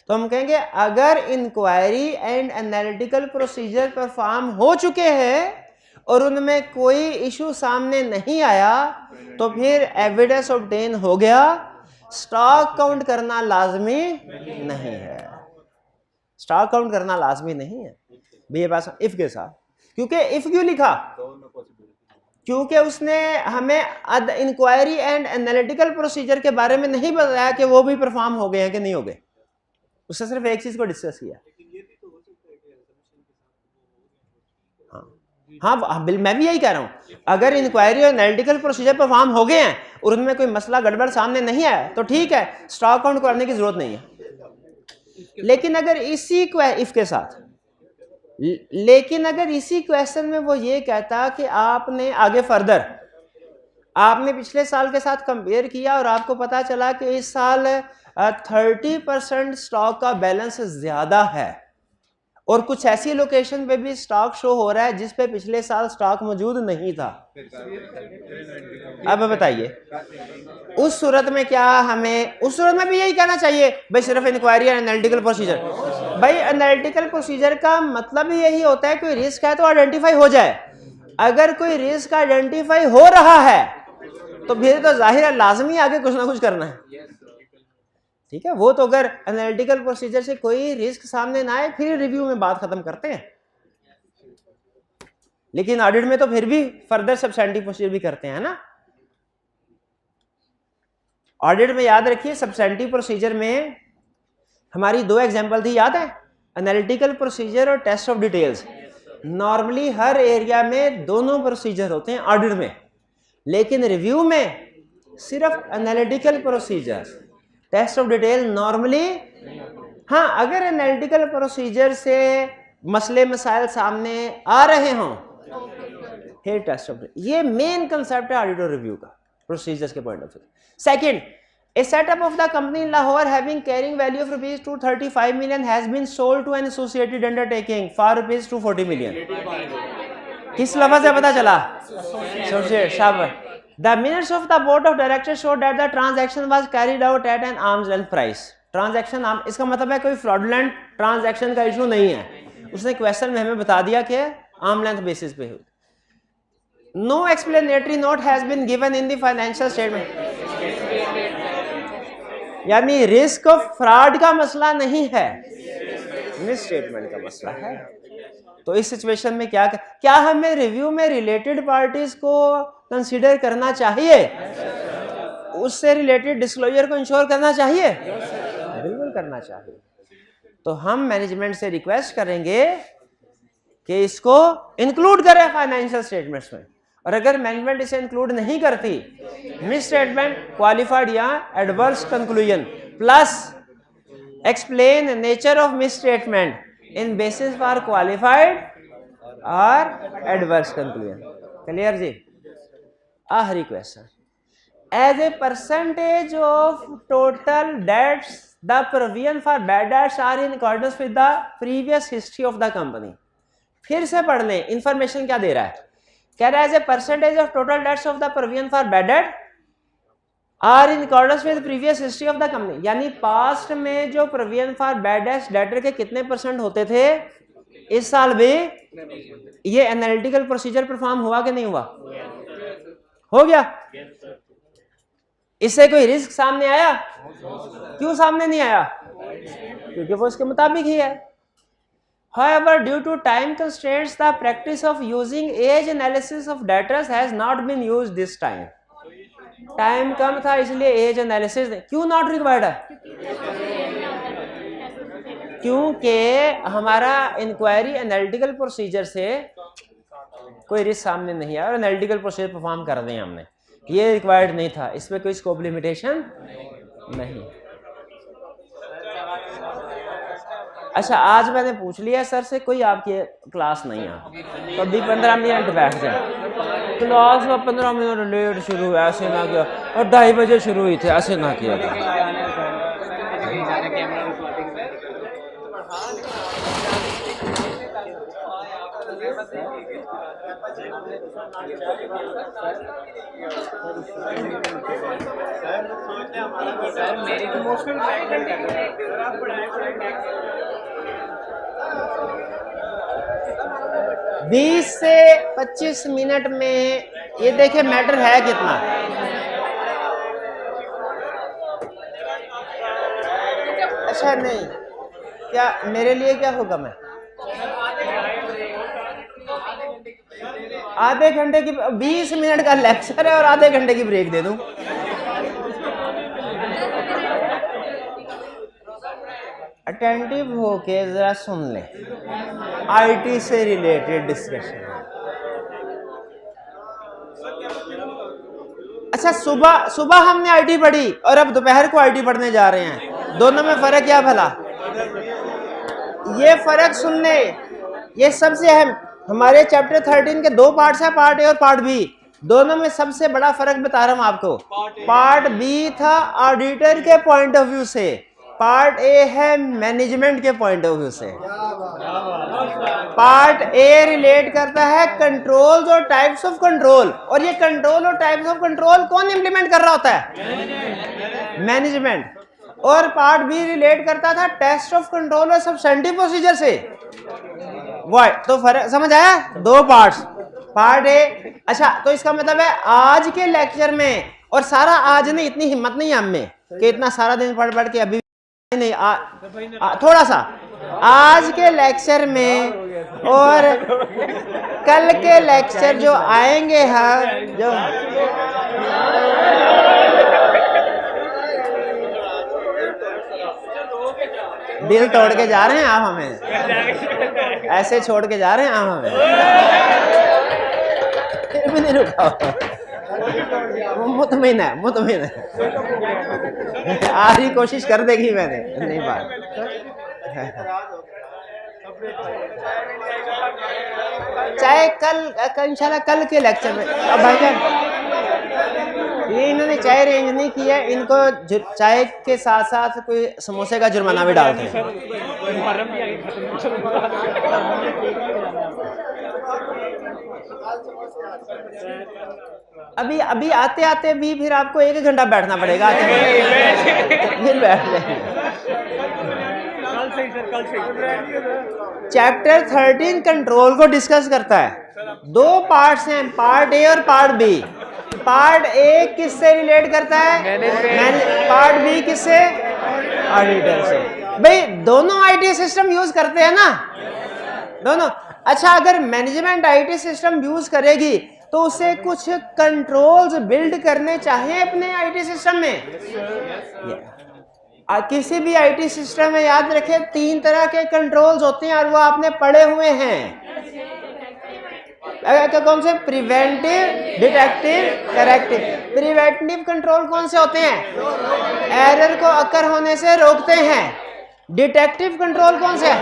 तो हम कहेंगे अगर inquiry and analytical procedure perform हो चुके हैं और उनमें कोई इशू सामने नहीं आया तो फिर एविडेंस ऑब्टेन हो गया, स्टॉक काउंट करना लाजमी नहीं है। स्टॉक काउंट करना लाजमी नहीं है भैया पास इफ के साथ। क्योंकि इफ क्यों लिखा? क्योंकि उसने हमें इंक्वायरी एंड एनालिटिकल प्रोसीजर के बारे में नहीं बताया कि वो भी परफॉर्म हो गए हैं कि नहीं हो गए। उसने सिर्फ एक चीज को डिस्कस किया। हाँ, मैं भी यही कह रहा हूं, अगर इंक्वायरी और एनालिटिकल प्रोसीजर परफॉर्म हो गए हैं और उनमें कोई मसला गड़बड़ सामने नहीं आया तो ठीक है, स्टॉक काउंट करने की जरूरत नहीं है। लेकिन अगर इसी इफ के साथ लेकिन अगर इसी क्वेश्चन में वो ये कहता कि आपने आगे फर्दर आपने पिछले साल के साथ कंपेयर किया और आपको पता चला कि इस साल 30% स्टॉक का बैलेंस ज्यादा है और कुछ ऐसी लोकेशन पे भी स्टॉक शो हो रहा है जिस पे पिछले साल स्टॉक मौजूद नहीं था, अब बताइए उस सूरत में क्या हमें, उस सूरत में भी यही कहना चाहिए भाई सिर्फ इंक्वायरी और एनालिटिकल प्रोसीजर? भाई एनालिटिकल प्रोसीजर का मतलब ही यही होता है कोई रिस्क है तो आइडेंटिफाई हो जाए। अगर कोई रिस्क आइडेंटिफाई हो रहा है तो फिर तो जाहिर है लाजमी आगे कुछ ना कुछ करना है, ठीक है। वो तो अगर एनालिटिकल प्रोसीजर से कोई रिस्क सामने ना आए फिर रिव्यू में बात खत्म करते हैं, लेकिन ऑडिट में तो फिर भी फर्दर सब्सटेंटिव प्रोसीजर भी करते हैं ना। ऑडिट में याद रखिए सब्सटेंटिव प्रोसीजर में हमारी 2 एग्जांपल थी, याद है? एनालिटिकल प्रोसीजर और टेस्ट ऑफ डिटेल्स। नॉर्मली हर एरिया में दोनों प्रोसीजर होते हैं ऑडिट में, लेकिन रिव्यू में सिर्फ analytical procedure, test of detail normally. हाँ, अगर एनालिटिकल प्रोसीजर से मसले मसाइल सामने आ रहे हों फिर टेस्ट ऑफ डिटेल। ये मेन कंसेप्ट है ऑडिट और रिव्यू का प्रोसीजर्स के point of view. Second, a setup of the company in Lahore having carrying value of rupees 235 million has been sold to an associated undertaking for rupees 240 million. किस लफ्ज़ से पता चला? The minutes of the board of directors showed that the transaction was carried out at an arm's length price. Transaction इसका मतलब है कोई fraudulent transaction का इशू नहीं है। उसने क्वेश्चन में हमें बता दिया कि आर्म लेंथ बेसिस पे हुई। No explanatory note has been given in the financial statement. यानी रिस्क ऑफ फ्रॉड का मसला नहीं है, मिस स्टेटमेंट का मसला है। तो इस सिचुएशन में क्या हमें रिव्यू में रिलेटेड पार्टीज को कंसीडर करना चाहिए? उससे रिलेटेड डिस्क्लोजर को इंश्योर करना चाहिए? बिल्कुल करना चाहिए। तो हम मैनेजमेंट से रिक्वेस्ट करेंगे कि इसको इंक्लूड करें फाइनेंशियल स्टेटमेंट्स में, और अगर मैनेजमेंट इसे इंक्लूड नहीं करती, मिस स्टेटमेंट, क्वालिफाइड या adverse conclusion plus explain nature of misstatement in basis for qualified और एडवर्स कंक्लूजन। क्लियर जी? आखिरी question, as a percentage of total debts the provision for bad debts are in accordance with the previous history of the company. फिर से पढ़ लें, information क्या दे रहा है। कह रहा है as a percentage of total debts of the provision for bad debt are in accordance with previous history of the company, यानी पास्ट में जो provision for bad debts debtor के कितने परसेंट होते थे, इस साल भी ये एनालिटिकल प्रोसीजर परफॉर्म हुआ कि नहीं हुआ? हो गया। इससे कोई रिस्क सामने आया? क्यों सामने नहीं आया? क्योंकि वो इसके मुताबिक ही है। However, due to time constraints, the practice of using age analysis of data has not been used this time. Time कम था इसलिए एज एनालिसिस क्यों नॉट रिक्वायर्ड है? क्योंकि हमारा इंक्वायरी एनालिटिकल प्रोसीजर से कोई रिस्क सामने नहीं आया और एनालिटिकल प्रोसीजर परफॉर्म कर दें हमने, ये रिक्वायर्ड नहीं था, इसमें कोई स्कोप लिमिटेशन नहीं। अच्छा, आज मैंने पूछ लिया सर से कोई आपकी क्लास नहीं है तो अभी 15 मिनट बैठ जाए। क्लास में 15 मिनट लेट शुरू, ऐसे ना किया, और 2:30 बजे शुरू हुई थी, ऐसे ना किया था। सर मेरी इमोशनल 20 से 25 मिनट में ये देखिए मैटर है कितना। अच्छा नहीं, क्या मेरे लिए क्या होगा? मैं आधे घंटे की 20 मिनट का लेक्चर है और आधे घंटे की ब्रेक दे दूं? अटेंटिव होके जरा सुन लें। आईटी से रिलेटेड डिस्कशन। अच्छा, सुबह हमने आईटी पढ़ी और अब दोपहर को आईटी पढ़ने जा रहे हैं, दोनों में फर्क क्या भला? ये फर्क सुन ले, ये सबसे अहम। हमारे चैप्टर 13 के 2 पार्ट्स हैं, पार्ट ए और पार्ट बी। दोनों में सबसे बड़ा फर्क बता रहा हूं आपको। पार्ट बी था ऑडिटर के पॉइंट ऑफ व्यू से, पार्ट ए है मैनेजमेंट के पॉइंट ऑफ व्यू से। पार्ट ए रिलेट करता है कंट्रोल्स और टाइप्स ऑफ कंट्रोल, और ये कंट्रोल और टाइप्स ऑफ कंट्रोल कौन इंप्लीमेंट कर रहा होता है? मैनेजमेंट। और पार्ट बी रिलेट करता था टेस्ट ऑफ कंट्रोल और सब्सटेंटिव प्रोसीजर से। वाह, तो फर्क समझ आया? 2 पार्ट्स, पार्ट ए। अच्छा, तो इसका मतलब है आज के लेक्चर में, और सारा आज नहीं, इतनी हिम्मत नहीं है हम में कि इतना सारा दिन पढ़ के अभी नहीं, थोड़ा सा आज के लेक्चर में और कल के लेक्चर जो आएंगे हैं, जो दिल तोड़ के जा रहे हैं आप हमें, ऐसे छोड़ के जा रहे हैं आप हमें, फिर भी नहीं रुका। मुतमिन है, मुतमिन है, आज ही कोशिश कर देगी मैंने, नहीं बात। चाहे कल इंशाल्लाह कल के लेक्चर में। अब भाईजान ये इन्होंने चाय रेंज नहीं किया, इनको चाय के साथ साथ कोई समोसे का जुर्माना भी डालते हैं। अभी आते आते भी फिर आपको 1 घंटा बैठना पड़ेगा, फिर बैठ जाएंगे। चैप्टर 13 कंट्रोल को डिस्कस करता है। 2 पार्ट्स हैं, पार्ट ए और पार्ट बी। पार्ट ए किससे रिलेट करता है? पार्ट बी किससे? ऑडिटर से। भाई दोनों आईटी सिस्टम यूज करते हैं ना, दोनों। अच्छा, अगर मैनेजमेंट आईटी सिस्टम यूज करेगी तो उसे कुछ कंट्रोल्स बिल्ड करने चाहिए अपने आईटी सिस्टम में। किसी भी आईटी सिस्टम में याद रखें 3 तरह के कंट्रोल्स होते हैं और वो आपने पढ़े हुए हैं। कौन से? Preventive, detective, corrective. Preventive control कौन से होते हैं? एरर को अकर होने से रोकते हैं। डिटेक्टिव कंट्रोल कौन से है?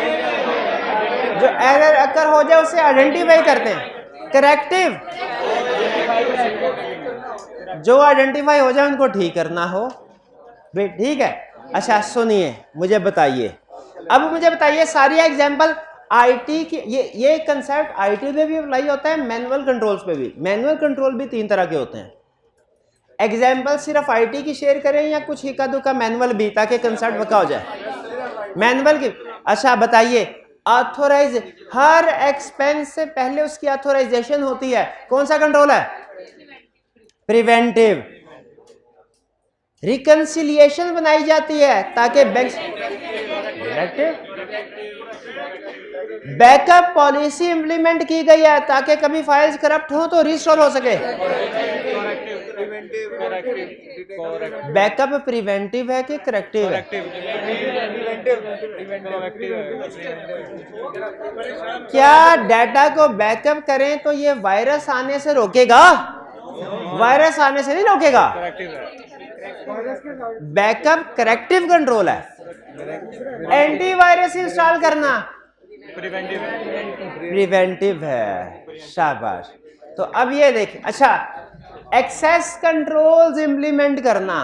जो एरर अकर हो जाए उसे आइडेंटिफाई करते हैं। करेक्टिव जो आइडेंटिफाई हो जाए उनको ठीक करना हो। ठीक है, अच्छा सुनिए, मुझे बताइए, अब मुझे बताइए सारी एग्जांपल आईटी की, ये कंसेप्ट आईटी पे भी अप्लाई होता है, मैनुअल कंट्रोल्स पे भी। मैनुअल कंट्रोल भी 3 तरह के होते हैं। एग्जांपल सिर्फ आईटी की शेयर करें या कुछ इक्का दुक्का मैनुअल भी, ताकि कंसेप्ट पक्का हो जाए। मैनुअल की, अच्छा बताइए, ऑथोराइज, हर एक्सपेंस से पहले उसकी ऑथोराइजेशन होती है, कौन सा कंट्रोल है? प्रिवेंटिव। रिकंसिलिएशन बनाई जाती है ताकि बैंक, बैकअप पॉलिसी इंप्लीमेंट की गई है ताकि कभी फाइल्स करप्ट हो तो रिस्टोर हो सके। बैकअप प्रिवेंटिव है कि करेक्टिव है? क्या डाटा को बैकअप करें तो ये वायरस आने से रोकेगा? वायरस आने से नहीं रोकेगा। बैकअप करेक्टिव कंट्रोल है। एंटीवायरस इंस्टॉल करना प्रिवेंटिव है। शाबाश। तो अब ये देखिए, अच्छा एक्सेस कंट्रोल्स इंप्लीमेंट करना,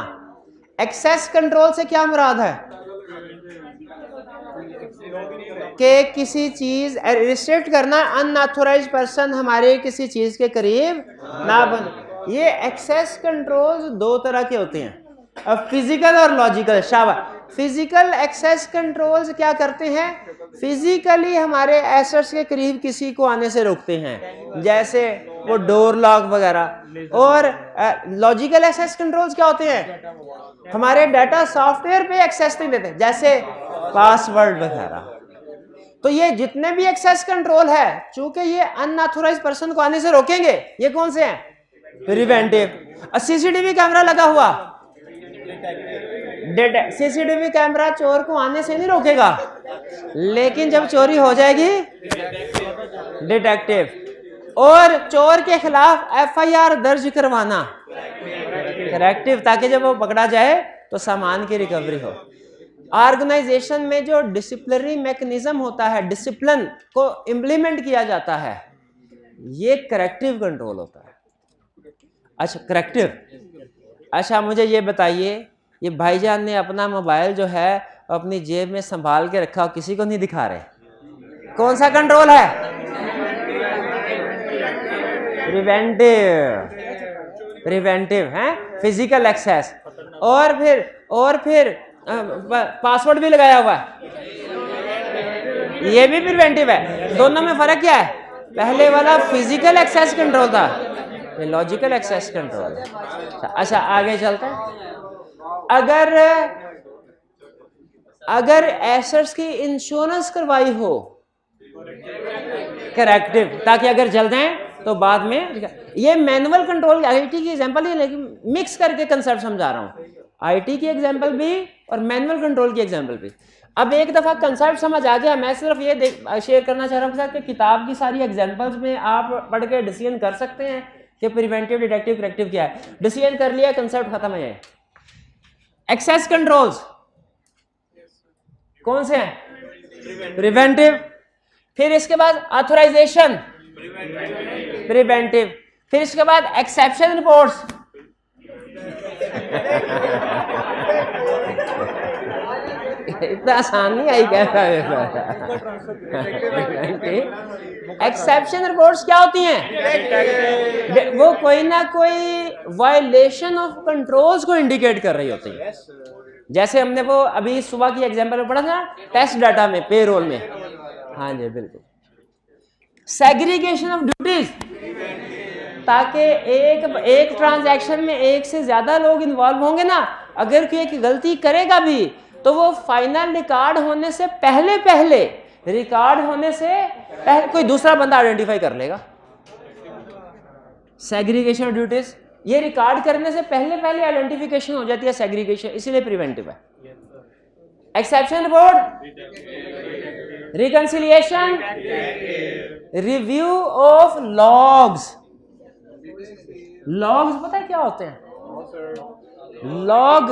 एक्सेस कंट्रोल से क्या मुराद है? कि किसी चीज रिस्ट्रिक्ट करना, अनऑथोराइज्ड पर्सन हमारे किसी चीज के करीब ना बने। ये एक्सेस कंट्रोल्स 2 तरह के होते हैं, फिजिकल और लॉजिकल। शाबाश। फिजिकल एक्सेस कंट्रोल्स क्या करते हैं? फिजिकली हमारे एसेट्स के करीब किसी को आने से रोकते हैं, जैसे वो डोर लॉक वगैरह। और लॉजिकल एक्सेस कंट्रोल्स क्या होते हैं? हमारे डाटा सॉफ्टवेयर पे एक्सेस नहीं देते, जैसे पासवर्ड वगैरह। तो ये जितने भी एक्सेस कंट्रोल है, चूंकि ये अनऑथोराइज्ड पर्सन को आने से रोकेंगे, ये कौन से हैं? प्रिवेंटिव। सीसीटीवी कैमरा लगा हुआ, सीसीटीवी कैमरा चोर को आने से नहीं रोकेगा, लेकिन जब चोरी हो जाएगी डिटेक्टिव। और चोर के खिलाफ एफआईआर दर्ज करवाना करेक्टिव, ताकि जब वो पकड़ा जाए तो सामान की रिकवरी हो। ऑर्गेनाइजेशन में जो डिसिप्लिनरी मैकेनिज्म होता है, डिसिप्लिन को इंप्लीमेंट किया जाता है, ये करेक्टिव कंट्रोल होता है। अच्छा करेक्टिव। अच्छा मुझे ये बताइए, ये भाईजान ने अपना मोबाइल जो है अपनी जेब में संभाल के रखा, किसी को नहीं दिखा रहे, कौन सा कंट्रोल है? प्रिवेंटिव। प्रिवेंटिव है, फिजिकल एक्सेस। और फिर पासवर्ड भी लगाया हुआ है, ये भी प्रिवेंटिव है। दोनों में फर्क क्या है? पहले वाला फिजिकल एक्सेस कंट्रोल था, ये लॉजिकल एक्सेस कंट्रोल है। अच्छा आगे चलते हैं। अगर एसेट्स की इंश्योरेंस करवाई हो, करेक्टिव, ताकि अगर जल जाए तो बाद में। ये मैनुअल कंट्रोल आईटी की एग्जांपल है, लेकिन मिक्स करके कंसेप्ट समझा रहा हूं, आईटी की एग्जांपल भी और मैनुअल कंट्रोल की एग्जांपल भी। अब एक दफा कंसेप्ट समझ आ गया, मैं सिर्फ ये शेयर करना चाह रहा हूं कि किताब की सारी एग्जांपल्स में आप पढ़ के डिसीजन कर सकते हैं कि प्रिवेंटिव, डिटेक्टिव, करेक्टिव क्या है। डिसीजन कर लिया, कंसेप्ट खत्म है। एक्सेस कंट्रोल्स कौन से हैं? प्रिवेंटिव। फिर इसके बाद ऑथराइजेशन, प्रिवेंटिव। फिर इसके बाद एक्सेप्शन रिपोर्ट्स, इतना आसान नहीं आई क्या? एक्सेप्शन रिपोर्ट्स क्या होती हैं? वो कोई ना कोई वायलेशन ऑफ कंट्रोल्स को इंडिकेट कर रही होती है। जैसे हमने वो अभी सुबह की एग्जांपल में पढ़ा था, टेस्ट डाटा में, पेरोल में। हाँ जी बिल्कुल। सेग्रीगेशन ऑफ ड्यूटीज, ताकि एक ट्रांजैक्शन में एक से ज्यादा लोग इन्वॉल्व होंगे ना, अगर कोई एक गलती करेगा भी तो वो फाइनल रिकॉर्ड होने से पहले कोई दूसरा बंदा आइडेंटिफाई कर लेगा। सेग्रीगेशन ऑफ ड्यूटीज, ये रिकॉर्ड करने से पहले आइडेंटिफिकेशन हो जाती है, सेग्रीगेशन, इसीलिए प्रिवेंटिव है। Exception report, reconciliation, review of logs. Logs पता है क्या होते हैं? लॉग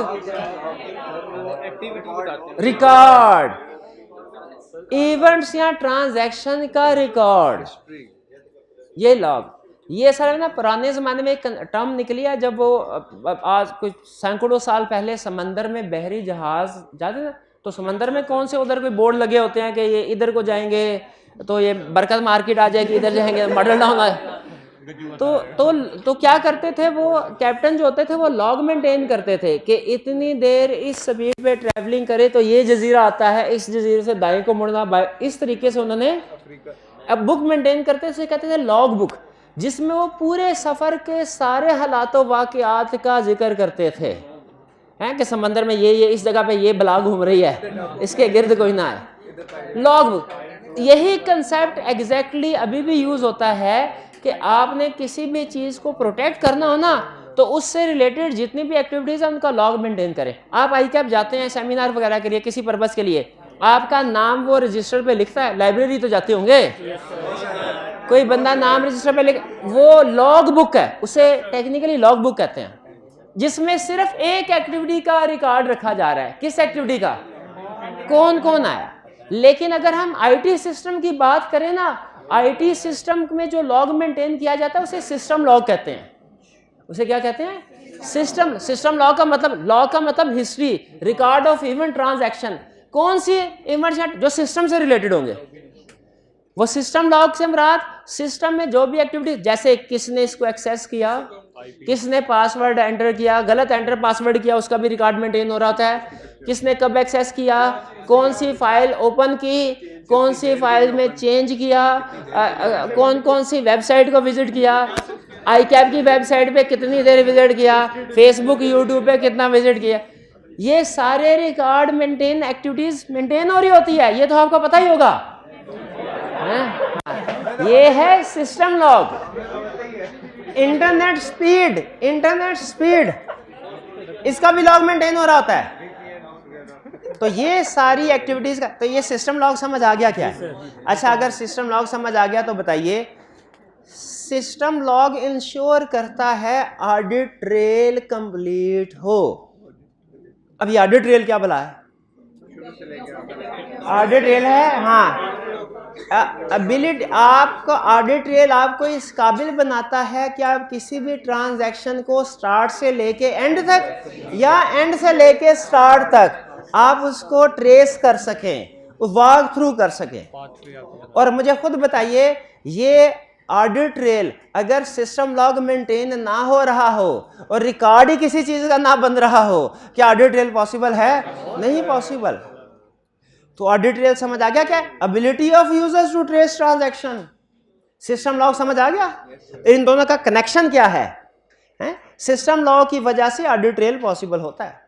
रिकॉर्ड, इवेंट्स या ट्रांजैक्शन का रिकॉर्ड, ये लॉग। ये सर ना पुराने ज़माने में एक टर्म निकली है, जब वो आज कुछ सैकड़ों साल पहले समंदर में बहरी जहाज़ जाते ना, तो समंदर में कौन से उधर कोई बोर्ड लगे होते हैं कि ये इधर को जाएंगे तो ये बरकत मार्केट आ जाएगी, इधर जाएंगे मॉडल डाउन आए। तो क्या करते थे वो कैप्टन जो होते थे वो लॉग मेंटेन करते थे कि इतनी देर इस स्पीड पे ट्रैवलिंग करे तो ये जजीरा आता है, इस जजीरे से दाएं को मुड़ना, इस तरीके से उन्होंने अब बुक मेंटेन करते थे, कहते थे लॉग बुक, जिसमें वो पूरे सफ़र के सारे हालातों वाक़यात का जिक्र करते थे, हैं कि समंदर में ये इस जगह पे ये बला घूम रही है, इसके गिर्द कोई ना है, लॉग बुक। यही कंसेप्ट एग्जैक्टली अभी भी यूज़ होता है कि आपने किसी भी चीज़ को प्रोटेक्ट करना हो ना, तो उससे रिलेटेड जितनी भी एक्टिविटीज़ हैं उनका लॉग मेंटेन करें। आप ICAP जाते हैं सेमिनार वगैरह के लिए, किसी पर्पज़ के लिए, आपका नाम वो रजिस्टर पे लिखता है, लाइब्रेरी तो जाते होंगे, कोई बंदा नाम रजिस्टर पे लिख, वो लॉग बुक है, उसे टेक्निकली लॉग बुक कहते हैं, जिसमें सिर्फ एक एक्टिविटी का रिकॉर्ड रखा जा रहा है। किस एक्टिविटी का, कौन कौन आया। लेकिन अगर हम IT सिस्टम की बात करें ना, IT सिस्टम में जो लॉग मेंटेन किया जाता है उसे सिस्टम लॉग कहते हैं। उसे क्या कहते हैं, सिस्टम लॉग का मतलब history, record of event transaction. कौन सी इवेंट्स जो सिस्टम से रिलेटेड होंगे वो सिस्टम लॉग से मुराद सिस्टम में जो भी एक्टिविटी, जैसे किसने इसको एक्सेस किया, किसने पासवर्ड एंटर किया, गलत एंटर पासवर्ड किया, उसका भी रिकॉर्ड मेंटेन हो रहा होता है, किसने कब एक्सेस किया, कौन सी फाइल ओपन की, कौन सी फाइल में चेंज किया, कौन कौन सी वेबसाइट को विजिट किया, ICAP की वेबसाइट पे कितनी देर विजिट किया, फेसबुक यूट्यूब पे कितना विजिट किया, ये सारे रिकॉर्ड मेंटेन एक्टिविटीज मेंटेन हो रही होती है। ये तो आपको पता ही होगा, ये है सिस्टम लॉग। इंटरनेट स्पीड इसका भी लॉग मेंटेन हो रहा होता है। तो ये सारी एक्टिविटीज का, तो ये सिस्टम लॉग समझ आ गया क्या है? अच्छा, अगर सिस्टम लॉग समझ आ गया तो बताइए, सिस्टम लॉग इंश्योर करता है ऑडिट ट्रेल कंप्लीट हो। अब ये ऑडिट ट्रेल क्या भला है? ऑडिट ट्रेल है, हाँ, एबिलिटी आपको, ऑडिट ट्रेल आपको इस काबिल बनाता है कि आप किसी भी ट्रांजैक्शन को स्टार्ट से लेके एंड तक या एंड से लेके स्टार्ट तक आप उसको ट्रेस कर सकें, वॉक थ्रू कर सकें। और मुझे खुद बताइए, ये ऑडिट ट्रेल अगर सिस्टम लॉग मेंटेन ना हो रहा हो और रिकॉर्ड ही किसी चीज का ना बन रहा हो, क्या ऑडिट ट्रेल पॉसिबल है? नहीं पॉसिबल। तो ऑडिट ट्रेल समझ आ गया क्या? Ability of users to trace transaction. System log समझ आ गया? इन दोनों का कनेक्शन क्या है? सिस्टम लॉग की वजह से ऑडिट ट्रेल पॉसिबल होता है।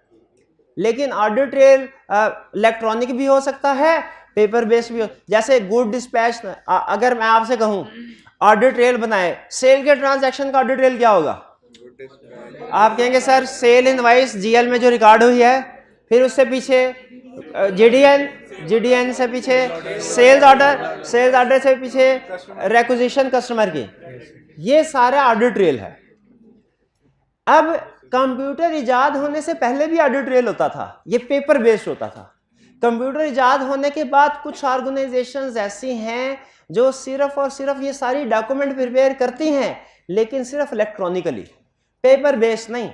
लेकिन ऑडिट ट्रेल इलेक्ट्रॉनिक भी हो सकता है, पेपर बेस्ड भी हो, जैसे गुड डिस्पैच। अगर मैं आपसे कहूं ऑडिट ट्रेल बनाए सेल के ट्रांजैक्शन का, ऑडिट ट्रेल क्या होगा? आप कहेंगे सर सेल इनवाइस GL में जो रिकॉर्ड हुई है, फिर उससे पीछे GDN से पीछे सेल्स ऑर्डर से पीछे रिक्विजिशन कस्टमर की, ये सारा ऑडिट ट्रेल है। अब कंप्यूटर इजाद होने से पहले भी ऑडिट ट्रेल होता था, ये पेपर बेस्ड होता था। कंप्यूटर इजाद होने के बाद कुछ ऑर्गेनाइजेशंस ऐसी हैं जो सिर्फ और सिर्फ ये सारी डॉक्यूमेंट प्रिपेयर करती हैं, लेकिन सिर्फ इलेक्ट्रॉनिकली, पेपर बेस्ड नहीं।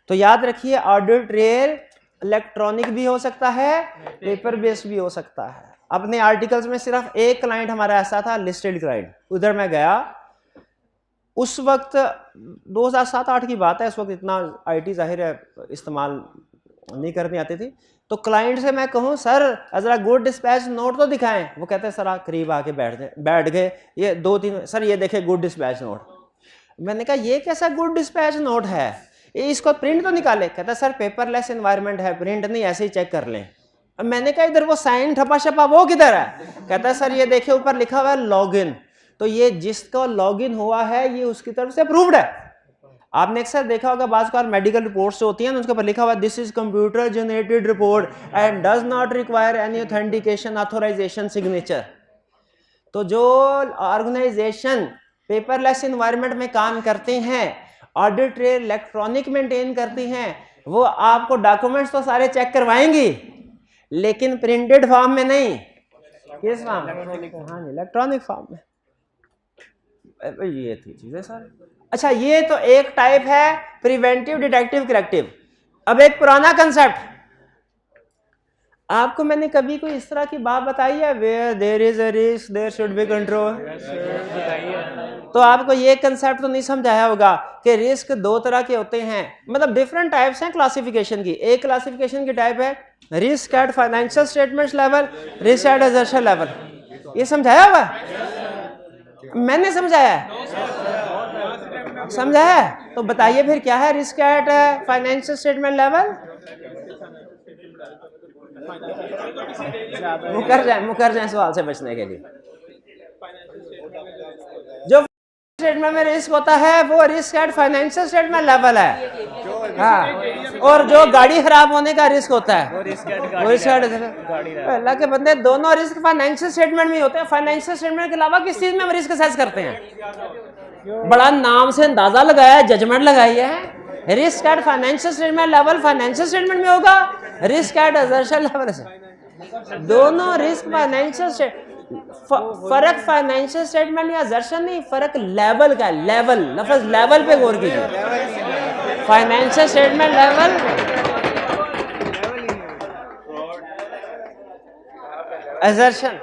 तो याद रखिए, ऑडिट ट्रेल इलेक्ट्रॉनिक भी हो सकता है, पेपर बेस्ड भी हो सकता है। अपने आर्टिकल्स में सिर्फ एक क्लाइंट हमारा ऐसा था, लिस्टेड क्लाइंट। उधर मैं गया, उस वक्त 2007-8 की बात है, उस वक्त इतना IT जाहिर है इस्तेमाल नहीं करनी आती थी। तो क्लाइंट से मैं कहूँ सर ज़रा गुड डिस्पैच नोट तो दिखाएं, वो कहते हैं सर आप करीब आके बैठ गए, ये 2-3 सर ये देखे गुड डिस्पैच नोट। मैंने कहा ये कैसा गुड डिस्पैच नोट है, इसको प्रिंट तो निकाले। कहता सर पेपरलेस एनवायरनमेंट है, प्रिंट नहीं, ऐसे ही चेक कर लें। अब मैंने कहा इधर वो साइन ठपा शपा वो किधर है? कहता सर ये देखिए ऊपर लिखा हुआ है लॉगिन, तो ये जिसका लॉगिन हुआ है ये उसकी तरफ से अप्रूव्ड है। आपने अक्सर देखा होगा बाज़ बार मेडिकल रिपोर्ट्स होती हैं, उसके ऊपर लिखा हुआ this is computer generated report and does not require any authentication authorisation signature. तो जो ऑर्गेनाइजेशन पेपरलेस एनवायरनमेंट में काम करते हैं, ऑडिट ट्रेल इलेक्ट्रॉनिक मेंटेन करती हैं, वो आपको डॉक्यूमेंट्स तो सारे चेक करवाएंगी, लेकिन प्रिंटेड फॉर्म में नहीं। किस फॉर्म में? हाँ जी, इलेक्ट्रॉनिक फॉर्म में। ये थी चीजें सारी। अच्छा, ये तो एक टाइप है प्रिवेंटिव, डिटेक्टिव, करेक्टिव। अब एक पुराना कंसेप्ट, आपको मैंने कभी कोई इस तरह की बात बताई है, where there is a risk there should be control? तो आपको ये कंसेप्ट तो नहीं समझाया होगा कि रिस्क दो तरह के होते हैं, मतलब डिफरेंट टाइप्स हैं क्लासिफिकेशन की। एक क्लासिफिकेशन की टाइप है risk at financial statements level, risk at assertion level. ये समझाया होगा? मैंने समझाया है? समझाया है? तो बताइए फिर क्या है risk at financial statement level? मुकर जाए सवाल से बचने के लिए। जो स्टेटमेंट में रिस्क होता है वो risk at financial statement level है। हाँ, और जो गाड़ी खराब होने का रिस्क होता है वो रिस्क अल्लाह के बंदे, दोनों रिस्क फाइनेंशियल स्टेटमेंट में होते हैं। फाइनेंशियल स्टेटमेंट के अलावा किस चीज में हम रिस्क असेस करते हैं? बड़ा नाम से अंदाजा लगाया है, जजमेंट लगाई है। Risk at financial statement level financial statement में होगा, रिस्क एट असर्शन लेवल से। दोनों रिस्क फाइनेंशियल फर्क फाइनेंशियल स्टेटमेंट या असर्शन नहीं, फर्क लेवल का। लेवल, लफ्ज लेवल पे गौर कीजिए। Financial statement level, assertion.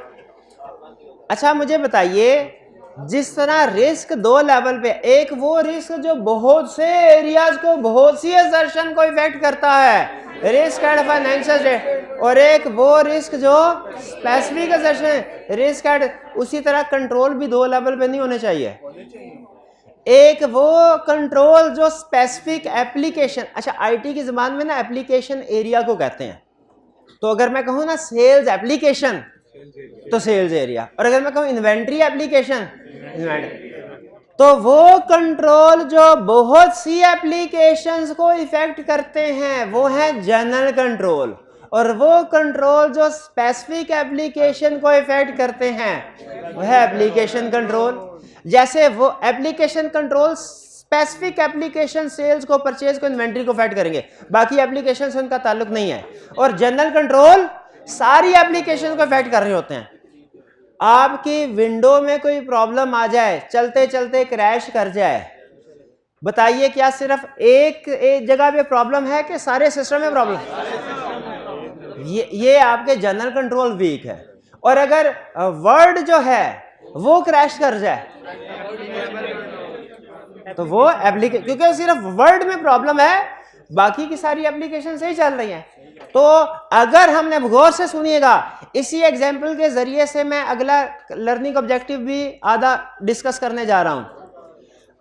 अच्छा मुझे बताइए, जिस तरह रिस्क दो लेवल पे, एक वो रिस्क जो बहुत से एरियाज को, बहुत सी असर्शन को इफेक्ट करता है, रिस्क एट फाइनेंशियल, और एक वो रिस्क जो स्पेसिफिक असर्शन, रिस्क एट। उसी तरह कंट्रोल भी दो लेवल पे नहीं होने चाहिए। एक वो कंट्रोल जो स्पेसिफिक एप्लीकेशन, अच्छा आईटी की जबान में ना एप्लीकेशन एरिया को कहते हैं। तो अगर मैं कहूँ ना सेल्स एप्लीकेशन तो सेल्स एरिया, और अगर मैं कहूँ इन्वेंट्री एप्लीकेशन, तो वो कंट्रोल जो बहुत सी एप्लीकेशंस को इफेक्ट करते हैं वो है जनरल कंट्रोल, और वो कंट्रोल जो स्पेसिफिक एप्लीकेशन को इफेक्ट करते हैं वो है एप्लीकेशन कंट्रोल। जैसे वो application control specific application sales को, परचेज को, इन्वेंट्री को इफेक्ट करेंगे, बाकी एप्लीकेशन से उनका ताल्लुक नहीं है। और जनरल कंट्रोल सारी एप्लीकेशन को इफेक्ट कर रहे होते हैं। आपकी विंडो में कोई प्रॉब्लम आ जाए, चलते चलते क्रैश कर जाए, बताइए क्या सिर्फ एक जगह पे प्रॉब्लम है कि सारे सिस्टम में प्रॉब्लम? ये आपके जनरल कंट्रोल वीक है। और अगर वर्ड जो है वो क्रैश कर जाए तो वो एप्लीकेशन, क्योंकि सिर्फ वर्ड में प्रॉब्लम है, बाकी की सारी एप्लीकेशन सही चल रही हैं। तो अगर हमने गौर से सुनिएगा, इसी एग्जाम्पल के जरिए से मैं अगला लर्निंग ऑब्जेक्टिव भी आधा डिस्कस करने जा रहा हूं।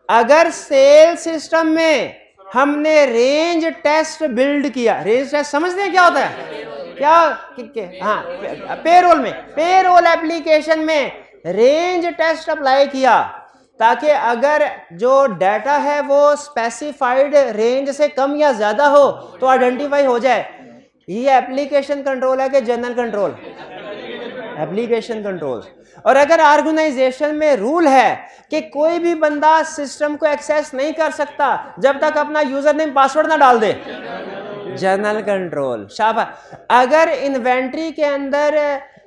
अगर सेल सिस्टम में हमने रेंज टेस्ट बिल्ड किया, रेंज टेस्ट समझते हैं क्या होता है? क्या? हाँ, पेरोल में, पेरोल एप्लीकेशन में रेंज टेस्ट अप्लाई किया ताकि अगर जो डाटा है वो स्पेसिफाइड रेंज से कम या ज्यादा हो तो आइडेंटिफाई हो जाए। ये एप्लीकेशन कंट्रोल है कि जनरल कंट्रोल? Application control. और अगर ऑर्गेनाइजेशन में रूल है कि कोई भी बंदा सिस्टम को एक्सेस नहीं कर सकता जब तक अपना यूजर नेम पासवर्ड ना डाल दे, जनरल कंट्रोल। शाबाश। अगर इन्वेंट्री के अंदर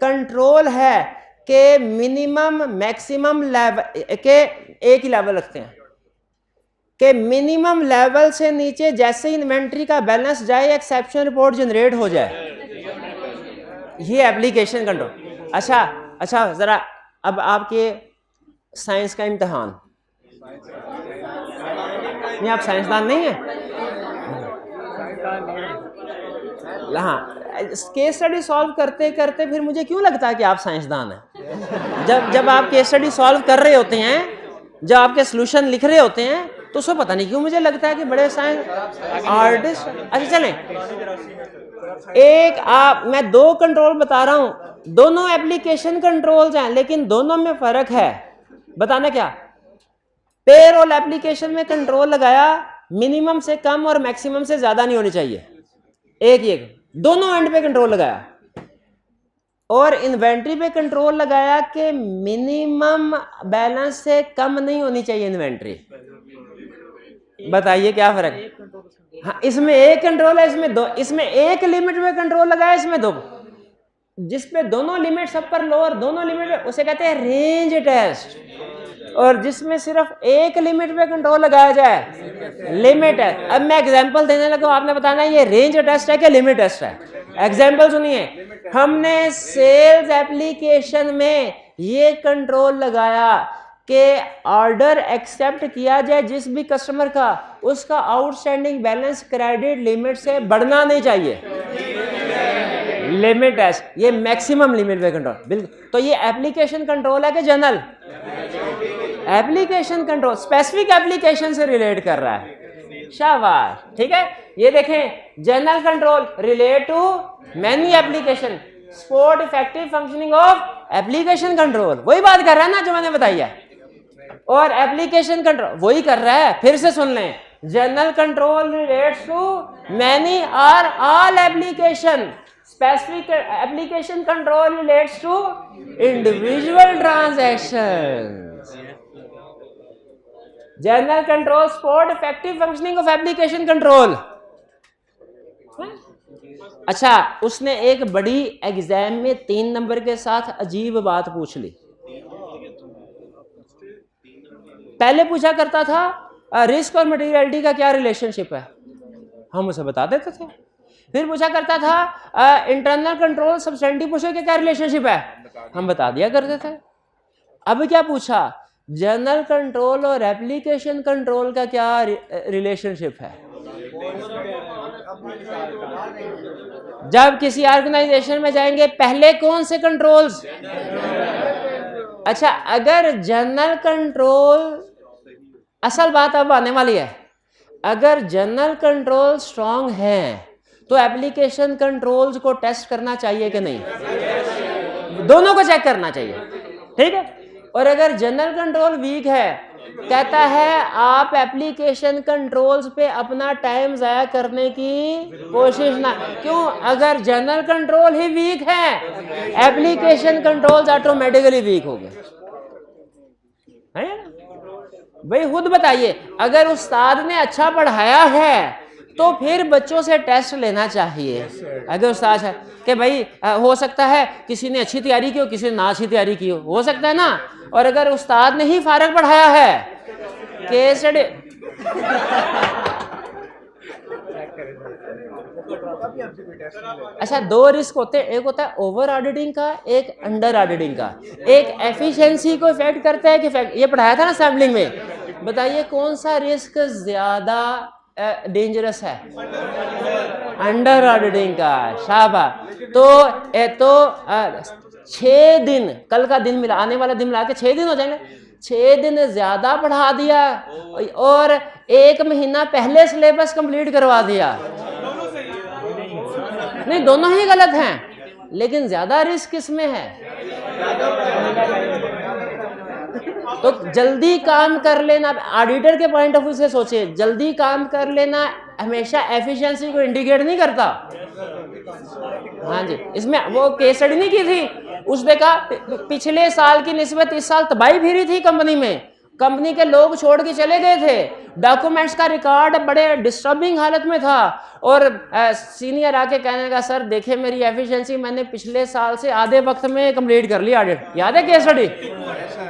कंट्रोल है कि मिनिमम मैक्सिमम लेवल के एक ही लेवल रखते हैं कि मिनिमम लेवल से नीचे जैसे ही इन्वेंट्री का बैलेंस जाए एक्सेप्शन रिपोर्ट जनरेट हो जाए, ये एप्लीकेशन कंट्रोल। अच्छा जरा अब आपके साइंस का इम्तिहान, ये आप साइंसदान नहीं है? हाँ, केस स्टडी सॉल्व करते करते फिर मुझे क्यों लगता है कि आप साइंसदान हैं? जब आप केस स्टडी सॉल्व कर रहे होते हैं, जब आपके सॉल्यूशन लिख रहे होते हैं, तो उसको पता नहीं क्यों मुझे लगता है कि बड़े साइंस आर्टिस्ट। अच्छा चलें, मैं दो कंट्रोल बता रहा हूं, दोनों एप्लीकेशन कंट्रोल्स हैं लेकिन दोनों में फर्क है। बताना क्या? पेरोल एप्लीकेशन में कंट्रोल लगाया मिनिमम से कम और मैक्सिमम से ज्यादा नहीं होनी चाहिए, एक दोनों एंड पे कंट्रोल लगाया। और इन्वेंट्री पे कंट्रोल लगाया कि मिनिमम बैलेंस से कम नहीं होनी चाहिए इन्वेंट्री। बताइए क्या फर्क? हाँ, इसमें एक कंट्रोल है, इसमें दो। इसमें एक लिमिट में कंट्रोल लगाया, इसमें दो। जिसपे दोनों लिमिट्स अपर लोअर दोनों लिमिट, उसे कहते हैं रेंज टेस्ट। और जिसमें सिर्फ एक लिमिट पे कंट्रोल लगाया जाए, लिमिट है। अब मैं एग्जांपल देने लगा, आपने बताना ये रेंज टेस्ट है कि लिमिट टेस्ट है। एग्जांपल सुनिए, हमने सेल्स एप्लीकेशन में ये कंट्रोल लगाया कि ऑर्डर एक्सेप्ट किया जाए जिस भी कस्टमर का, उसका आउटस्टैंडिंग बैलेंस क्रेडिट लिमिट से बढ़ना नहीं चाहिए। लिमिट टेस्ट, ये मैक्सिमम लिमिट पे कंट्रोल, बिल्कुल। तो ये एप्लीकेशन कंट्रोल है कि जनरल? एप्लीकेशन कंट्रोल, स्पेसिफिक एप्लीकेशन से रिलेट कर रहा है। शाबाश, ठीक है। ये देखें, general control relate to many application, support effective functioning of application control, वही बात कर रहा है ना जो मैंने बताई है। और एप्लीकेशन कंट्रोल वही कर रहा है, फिर से सुन लें, general control relates to many or all application, specific application control relates to individual transactions. General control support effective functioning of application control. अच्छा, उसने एक बड़ी एग्जाम में 3 नंबर के साथ अजीब बात पूछ ली। पहले पूछा करता था रिस्क और मटेरियलिटी का क्या रिलेशनशिप है, हम उसे बता देते थे। फिर पूछा करता था इंटरनल कंट्रोल सब्सटेंटिव पूछो कि क्या रिलेशनशिप है, हम बता दिया करते थे। अब क्या पूछा, जनरल कंट्रोल और एप्लीकेशन कंट्रोल का क्या रिलेशनशिप है। जब किसी ऑर्गेनाइजेशन में जाएंगे पहले कौन से कंट्रोल्स, अच्छा अगर जनरल कंट्रोल, असल बात अब आने वाली है, अगर जनरल कंट्रोल स्ट्रांग है तो एप्लीकेशन कंट्रोल्स को टेस्ट करना चाहिए कि नहीं, दोनों को चेक करना चाहिए, ठीक है। और अगर जनरल कंट्रोल वीक है, कहता है आप एप्लीकेशन कंट्रोल्स पे अपना टाइम जाया करने की कोशिश ना, क्यों, अगर जनरल कंट्रोल ही वीक है एप्लीकेशन कंट्रोल्स ऑटोमेटिकली वीक हो गए, है ना। भाई खुद बताइए, अगर उस्ताद ने अच्छा पढ़ाया है तो फिर बच्चों से टेस्ट लेना चाहिए। अगर उस्ताद है कि भाई हो सकता है किसी ने अच्छी तैयारी की हो, किसी ने ना अच्छी तैयारी की हो सकता है ना। और अगर उस्ताद ने ही फारग पढ़ाया है, केस अच्छा, 2 रिस्क होते हैं, एक होता है ओवर ऑडिटिंग का, एक अंडर ऑडिटिंग का। एक एफिशिएंसी को इफेक्ट करता है कि ये पढ़ाया था ना सैम्पलिंग में। बताइए कौन सा रिस्क ज्यादा डेंजरस है, अंडर ऑडिटिंग का। शाबाश। तो 6 दिन, कल का दिन मिला, आने वाला दिन मिला के 6 दिन हो जाएंगे। 6 दिन ज्यादा पढ़ा दिया और 1 महीना पहले सिलेबस कंप्लीट करवा दिया, नहीं दोनों ही गलत हैं, लेकिन ज्यादा रिस्क किसमें है। तो जल्दी काम कर लेना, ऑडिटर के पॉइंट ऑफ व्यू से सोचे, जल्दी काम कर लेना हमेशा एफिशिएंसी को इंडिकेट नहीं करता। हाँ जी, इसमें वो केस स्टडी नहीं की थी, उसने कहा पिछले साल की निस्बत इस साल तबाही फिरी थी कंपनी में, कंपनी के लोग छोड़ के चले गए थे, डॉक्यूमेंट्स का रिकॉर्ड बड़े डिस्टर्बिंग हालत में था। और सीनियर आके कहने लगा सर देखे मेरी एफिशिएंसी, मैंने पिछले साल से आधे वक्त में कंप्लीट कर लिया ऑडिट। याद है केस स्टडी?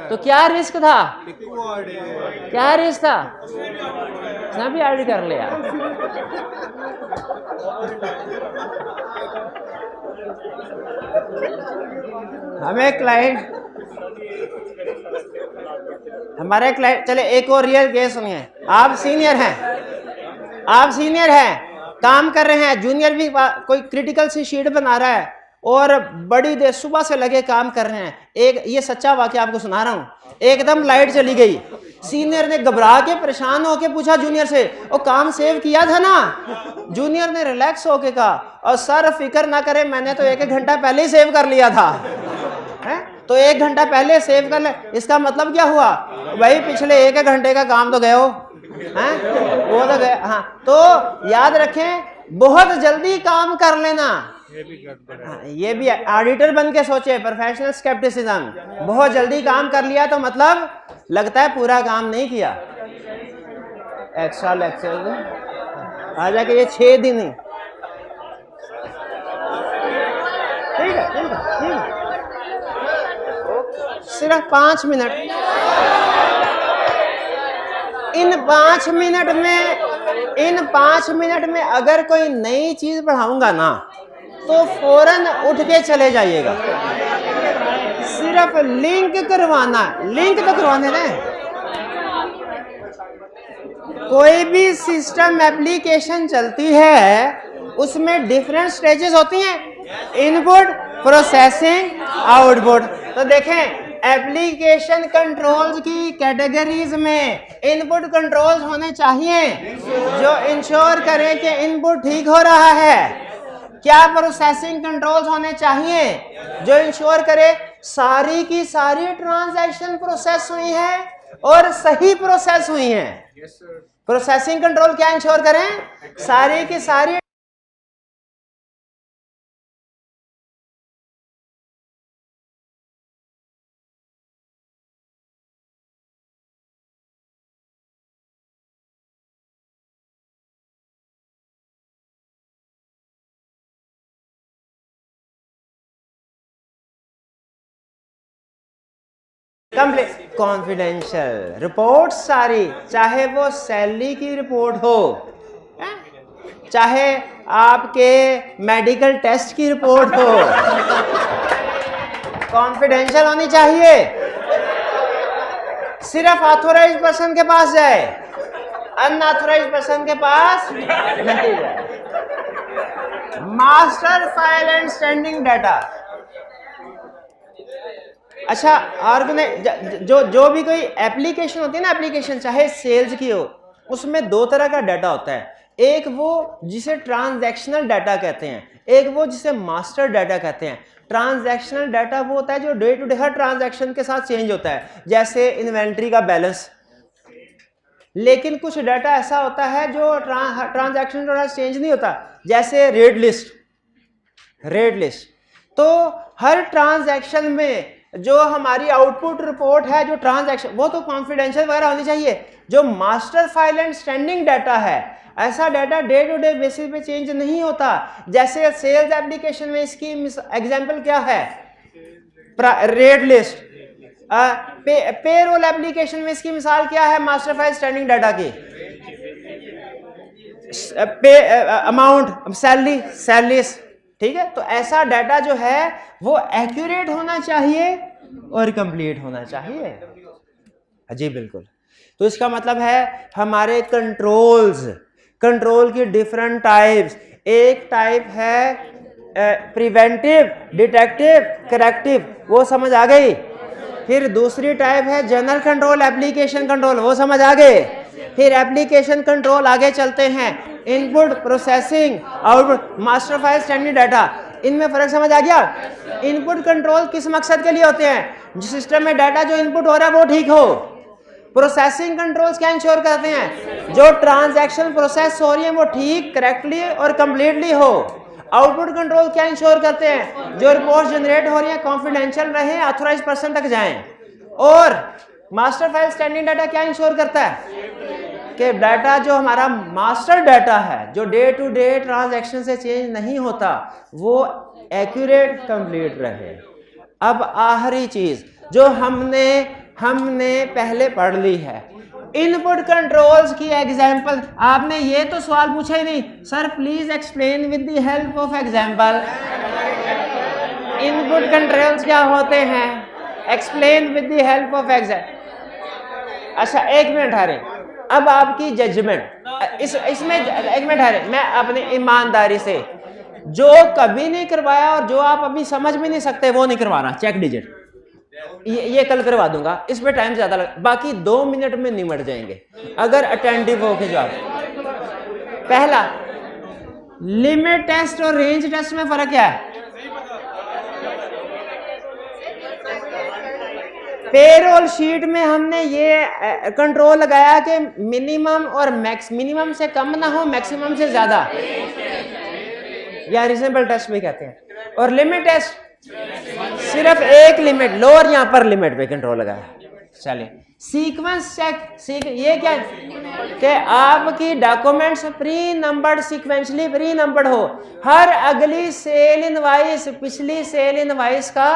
तो क्या रिस्क था, क्या रिस्क था, उसने भी ऑडिट कर लिया। हमें क्लाइंट, हमारे क्लाइंट, चले एक और रियल केस सुनिए। आप सीनियर हैं, काम कर रहे हैं, जूनियर भी कोई क्रिटिकल सी शीट बना रहा है और बड़ी देर सुबह से लगे काम कर रहे हैं। एक ये सच्चा वाकया आपको सुना रहा हूँ, एकदम लाइट चली गई, सीनियर ने घबरा के परेशान होके पूछा जूनियर से, ओ काम सेव किया था ना? जूनियर ने रिलैक्स होके कहा, और सर फिक्र ना करें, मैंने तो 1 घंटा पहले ही सेव कर लिया था। है तो 1 घंटा पहले सेव कर ले, इसका मतलब क्या हुआ भाई, पिछले 1 घंटे का काम तो गए हो, हैं वो तो गए। हाँ, तो याद रखें बहुत जल्दी काम कर लेना, ये भी ऑडिटर बन के सोचे, प्रोफेशनल स्केप्टिसिज्म, बहुत जल्दी काम कर लिया तो मतलब लगता है पूरा काम नहीं किया। एक्स्ट्रा लेक्चर आ जाके ये 6 दिन ही, ठीक है। सिर्फ 5 मिनट। इन 5 मिनट में अगर कोई नई चीज पढ़ाऊंगा ना तो फौरन उठ के चले जाइएगा। सिर्फ लिंक करवाना, लिंक तो करवाने ना। कोई भी सिस्टम एप्लीकेशन चलती है उसमें डिफरेंट स्टेजेस होती हैं, इनपुट, प्रोसेसिंग, आउटपुट। तो देखें एप्लीकेशन कंट्रोल्स की कैटेगरीज में इनपुट कंट्रोल्स होने चाहिए जो इंश्योर करें कि इनपुट ठीक हो रहा है। क्या प्रोसेसिंग कंट्रोल्स होने चाहिए जो इंश्योर करे सारी की सारी ट्रांजैक्शन प्रोसेस हुई है और सही प्रोसेस हुई है। प्रोसेसिंग कंट्रोल क्या इंश्योर करें, सारी की सारी कंप्लीट कॉन्फिडेंशियल रिपोर्ट सारी, चाहे वो सैलरी की रिपोर्ट हो, चाहे आपके मेडिकल टेस्ट की रिपोर्ट हो, कॉन्फिडेंशियल होनी चाहिए। सिर्फ ऑथोराइज्ड पर्सन के पास जाए, अनऑथोराइज्ड पर्सन के पास नहीं जाए। Master file and standing data. अच्छा, जो भी कोई एप्लीकेशन होती है ना, एप्लीकेशन चाहे सेल्स की हो, उसमें दो तरह का डाटा होता है। एक वो जिसे ट्रांजैक्शनल डाटा कहते हैं, एक वो जिसे मास्टर डाटा कहते हैं। ट्रांजैक्शनल डाटा वो होता है जो डे टू डे हर ट्रांजैक्शन के साथ चेंज होता है, जैसे इन्वेंट्री का बैलेंस। लेकिन कुछ डाटा ऐसा होता है जो ट्रांजैक्शन डाटा चेंज नहीं होता, जैसे रेट लिस्ट। तो हर ट्रांजैक्शन में जो हमारी आउटपुट रिपोर्ट है, जो ट्रांजैक्शन, वो तो कॉन्फिडेंशियल वगैरह होनी चाहिए। जो master file and standing data है, ऐसा data day to day basis पे चेंज नहीं होता। जैसे सेल्स एप्लीकेशन में इसकी एग्जांपल क्या है, रेट लिस्ट। पेरोल एप्लीकेशन में इसकी मिसाल क्या है मास्टर फाइल स्टैंडिंग डाटा की, अमाउंट, सैलरीज। ठीक है, तो ऐसा डाटा जो है वो एक्यूरेट होना चाहिए और कंप्लीट होना चाहिए। जी बिल्कुल। तो इसका मतलब है हमारे कंट्रोल की डिफरेंट टाइप्स। एक टाइप है प्रिवेंटिव, डिटेक्टिव, करेक्टिव, वो समझ आ गई। फिर दूसरी टाइप है जनरल कंट्रोल, एप्लीकेशन कंट्रोल, वो समझ आ गए। फिर एप्लीकेशन कंट्रोल आगे चलते हैं, input, processing, output, master file, standing data. इनमें फर्क समझ आ गया। इनपुट कंट्रोल किस मकसद के लिए होते हैं, जिस सिस्टम में डाटा जो इनपुट हो रहा है वो ठीक हो। प्रोसेसिंग कंट्रोल्स क्या इंश्योर करते हैं, जो ट्रांजैक्शन प्रोसेस हो रही है वो ठीक, करेक्टली और कंप्लीटली हो। आउटपुट कंट्रोल क्या इंश्योर करते हैं, जो रिपोर्ट जनरेट हो रही है कॉन्फिडेंशियल रहे, ऑथोराइज्ड पर्सन तक जाएं। और मास्टर फाइल स्टैंडिंग डाटा क्या इंश्योर करता है कि डाटा जो हमारा मास्टर डाटा है, जो डे टू डे ट्रांजैक्शन से चेंज नहीं होता, वो एक्यूरेट, कंप्लीट रहे। अब आखिरी चीज जो हमने पहले पढ़ ली है, इनपुट कंट्रोल्स की एग्जांपल। आपने ये तो सवाल पूछा ही नहीं, sir please explain with the help of example. Input controls क्या होते हैं, explain with the help of example. अच्छा एक मिनट हारे, अब आपकी जजमेंट इसमें एक मिनट हारे, मैं अपनी ईमानदारी से जो कभी नहीं करवाया और जो आप अभी समझ भी नहीं सकते वो नहीं करवाना। चेक डिजिट ये कल करवा दूंगा, इस पे टाइम ज्यादा लग, बाकी 2 मिनट में निमट जाएंगे अगर अटेंटिव हो के जवाब। पहला, लिमिट टेस्ट और रेंज टेस्ट में फर्क क्या है। पेरोल शीट में हमने ये कंट्रोल लगाया कि मिनिमम और मैक्स, मिनिमम से कम ना हो, मैक्सिमम से ज्यादा, या रीजनेबल टेस्ट भी कहते हैं। और लिमिट टेस्ट सिर्फ एक लिमिट, लोअर यहां पर लिमिट पे कंट्रोल लगाया। चलिए सीक्वेंस चेक, ये क्या है कि आपकी documents pre numbered, sequentially pre numbered हो। हर अगली सेल इनवाइस पिछली सेल इनवाइस का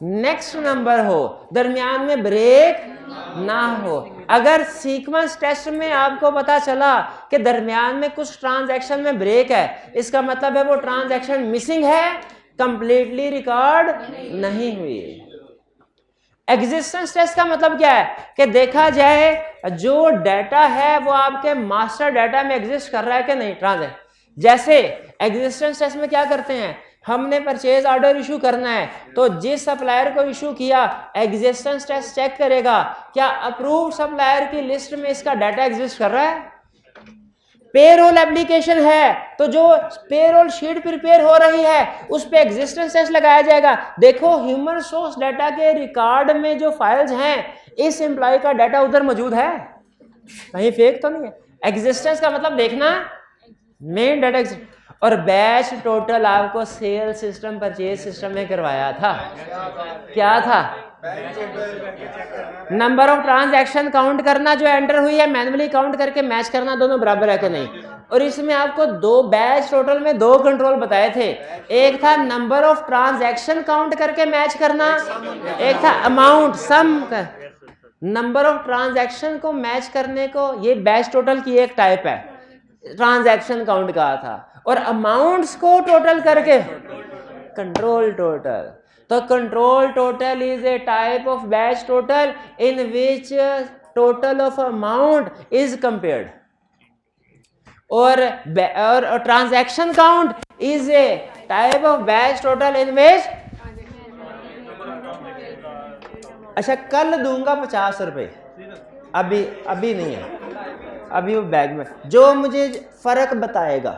नेक्स्ट नंबर हो, दरमियान में ब्रेक ना हो। अगर सीक्वेंस टेस्ट में आपको पता चला कि दरमियान में कुछ ट्रांजैक्शन में ब्रेक है, इसका मतलब है वो ट्रांजैक्शन मिसिंग है, कंप्लीटली रिकॉर्ड नहीं हुई। एग्जिस्टेंस टेस्ट का मतलब क्या है कि देखा जाए जो डाटा है वो आपके मास्टर डाटा में एग्जिस्ट कर रहा है कि नहीं ट्रांजैक्शन। जैसे एग्जिस्टेंस टेस्ट में क्या करते हैं, हमने परचेज ऑर्डर इशू करना है तो जिस सप्लायर को इशू किया एग्जिस्टेंस टेस्ट चेक करेगा क्या अप्रूव सप्लायर की लिस्ट में इसका डाटा एग्जिस्ट कर रहा है। पेरोल एप्लीकेशन है तो जो पेरोल शीट प्रिपेयर हो रही है उस पे एग्जिस्टेंस टेस्ट लगाया जाएगा। देखो ह्यूमन सोर्स डाटा के रिकॉर्ड में जो फाइल्स हैं इस एम्प्लॉय का डाटा उधर मौजूद है, कहीं फेक तो नहीं है। एग्जिस्टेंस का मतलब देखना मेन डाटा। और बैच टोटल आपको सेल सिस्टम परचेज सिस्टम में करवाया था, क्या था? नंबर ऑफ ट्रांजैक्शन काउंट करना जो एंटर हुई है मैन्युअली काउंट करके मैच करना दोनों बराबर है कि नहीं। और इसमें आपको दो बैच टोटल में दो कंट्रोल बताए थे, एक था नंबर ऑफ ट्रांजैक्शन काउंट करके मैच करना, एक था amount sum. Number of transaction को मैच करने को ये बैच टोटल की एक टाइप है, ट्रांजैक्शन काउंट कहा था, और अमाउंट्स को टोटल करके कंट्रोल टोटल। तो control total is a type of batch total in which total of amount is compared, और transaction count is a type of batch total in which. अच्छा कल दूंगा 50 रुपए, अभी नहीं है, अभी वो बैग में जो मुझे फर्क बताएगा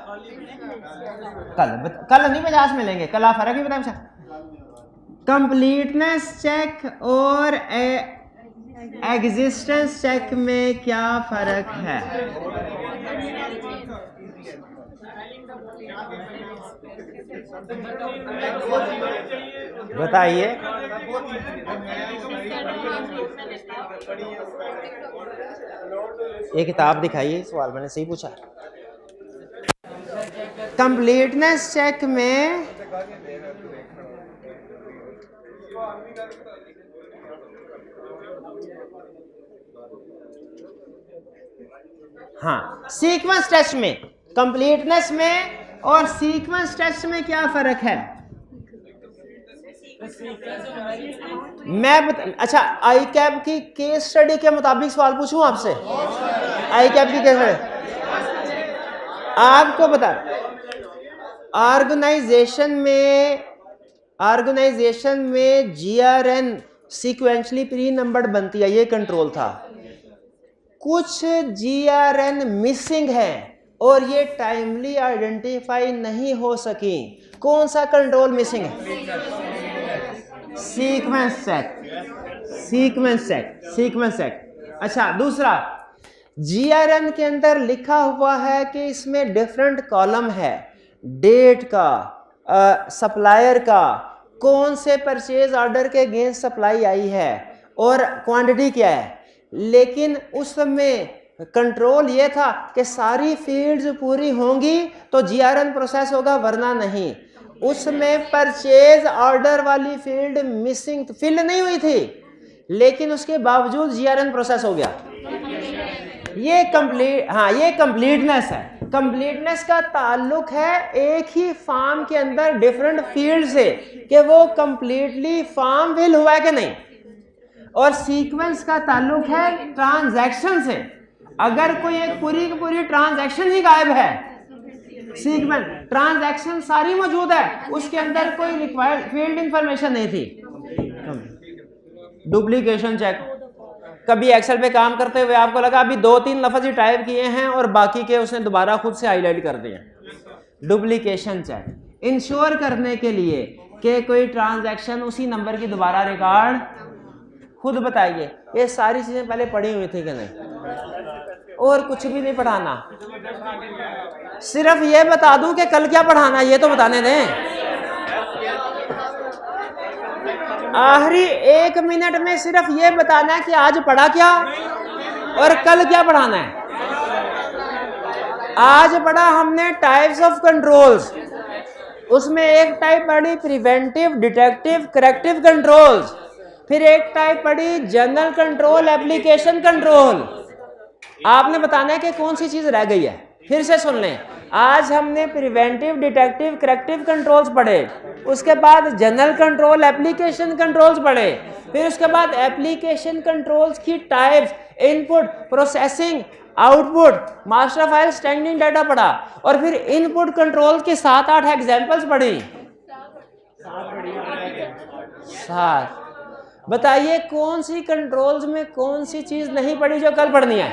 कल नहीं 50 मिलेंगे, कल आप फर्क ही बताएं। कंप्लीटनेस चेक और एग्जिस्टेंस चेक में क्या फर्क है? बताइए। ये किताब दिखाइए, सवाल मैंने सही पूछा। कंप्लीटनेस चेक में हाँ, सीक्वेंस टेस्ट में कंप्लीटनेस में और सीक्वेंस टेस्ट में क्या फर्क है? अच्छा आई कैप की केस स्टडी के मुताबिक सवाल पूछूं आपसे। आई कैप की केस स्टडी आपको बता, ऑर्गेनाइजेशन में जीआरएन सीक्वेंशली प्री नंबर्ड बनती है, ये कंट्रोल था। कुछ जीआरएन मिसिंग है और ये टाइमली आइडेंटिफाई नहीं हो सकी। कौन सा कंट्रोल मिसिंग है? Sequence check. अच्छा दूसरा, जीआरएन के अंदर लिखा हुआ है कि इसमें डिफरेंट कॉलम है, डेट का, सप्लायर का, कौन से परचेज ऑर्डर के अगेंस्ट सप्लाई आई है और क्वांटिटी क्या है। लेकिन उस समय कंट्रोल ये था कि सारी फील्ड्स पूरी होंगी तो जीआरएन प्रोसेस होगा, वरना नहीं। उसमें परचेज ऑर्डर वाली फील्ड मिसिंग, फिल नहीं हुई थी, लेकिन उसके बावजूद जीआरएन प्रोसेस हो गया। ये कंप्लीटनेस है। कंप्लीटनेस का ताल्लुक है एक ही फॉर्म के अंदर डिफरेंट फील्ड से कि वो कंप्लीटली फॉर्म फिल हुआ है कि नहीं। और सीक्वेंस का ताल्लुक है ट्रांजैक्शन से। अगर कोई एक पूरी की पूरी ट्रांजैक्शन ही गायब है, सीक्वेंस ट्रांजैक्शन सारी मौजूद है, उसके अंदर कोई रिक्वायर्ड फील्ड इंफॉर्मेशन नहीं थी। डुप्लीकेशन चेक, कभी एक्सेल पे काम करते हुए आपको लगा अभी 2-3 लफ्ज ही टाइप किए हैं और बाकी के उसने दोबारा खुद से हाईलाइट कर दिए। डुप्लीकेशन चेक इंश्योर करने के लिए कि कोई ट्रांजैक्शन उसी नंबर की दोबारा रिकॉर्ड। खुद बताइए, ये सारी चीजें पहले पढ़ी हुई थी कि नहीं? और कुछ भी नहीं पढ़ाना, सिर्फ ये बता दूं कि कल क्या पढ़ाना, ये तो बताने दें। आखिरी 1 मिनट में सिर्फ ये बताना है कि आज पढ़ा क्या और कल क्या पढ़ाना है। आज पढ़ा हमने टाइप्स ऑफ कंट्रोल्स, उसमें एक टाइप पढ़ी प्रिवेंटिव, डिटेक्टिव, करेक्टिव कंट्रोल्स, फिर एक टाइप पढ़ी जनरल कंट्रोल, एप्लीकेशन कंट्रोल। आपने बताना है कि कौन सी चीज रह गई है। फिर से सुन लें, आज हमने प्रिवेंटिव, डिटेक्टिव, करेक्टिव कंट्रोल्स पढ़े, उसके बाद जनरल कंट्रोल, एप्लीकेशन कंट्रोल्स पढ़े, फिर उसके बाद एप्लीकेशन कंट्रोल्स की types, input, processing, output, master file, standing data पढ़ा, और फिर इनपुट कंट्रोल की 7-8 एग्जांपल्स पढ़ी। 7। बताइए कौन सी कंट्रोल्स में कौन सी चीज नहीं पढ़ी जो कल पढ़नी है?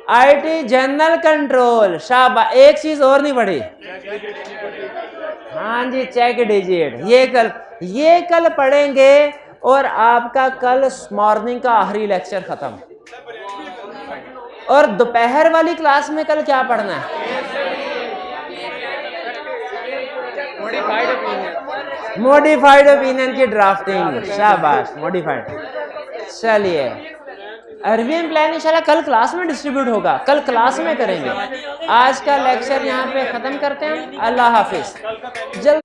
आईटी जनरल कंट्रोल, शाबाश। एक चीज और नहीं पढ़ी? हाँ जी, चेक डिजिट। ये कल पढ़ेंगे और आपका कल मॉर्निंग का आखिरी लेक्चर खत्म। और दोपहर वाली क्लास में कल क्या पढ़ना है? मॉडिफाइड ओपिनियन की ड्राफ्टिंग, शाबाश, मॉडिफाइड। चलिए, अरबियन प्लान इंशाल्लाह कल क्लास में डिस्ट्रीब्यूट होगा, कल क्लास में करेंगे। आज का लेक्चर यहाँ पे खत्म करते हैं। अल्लाह हाफिज। जल्द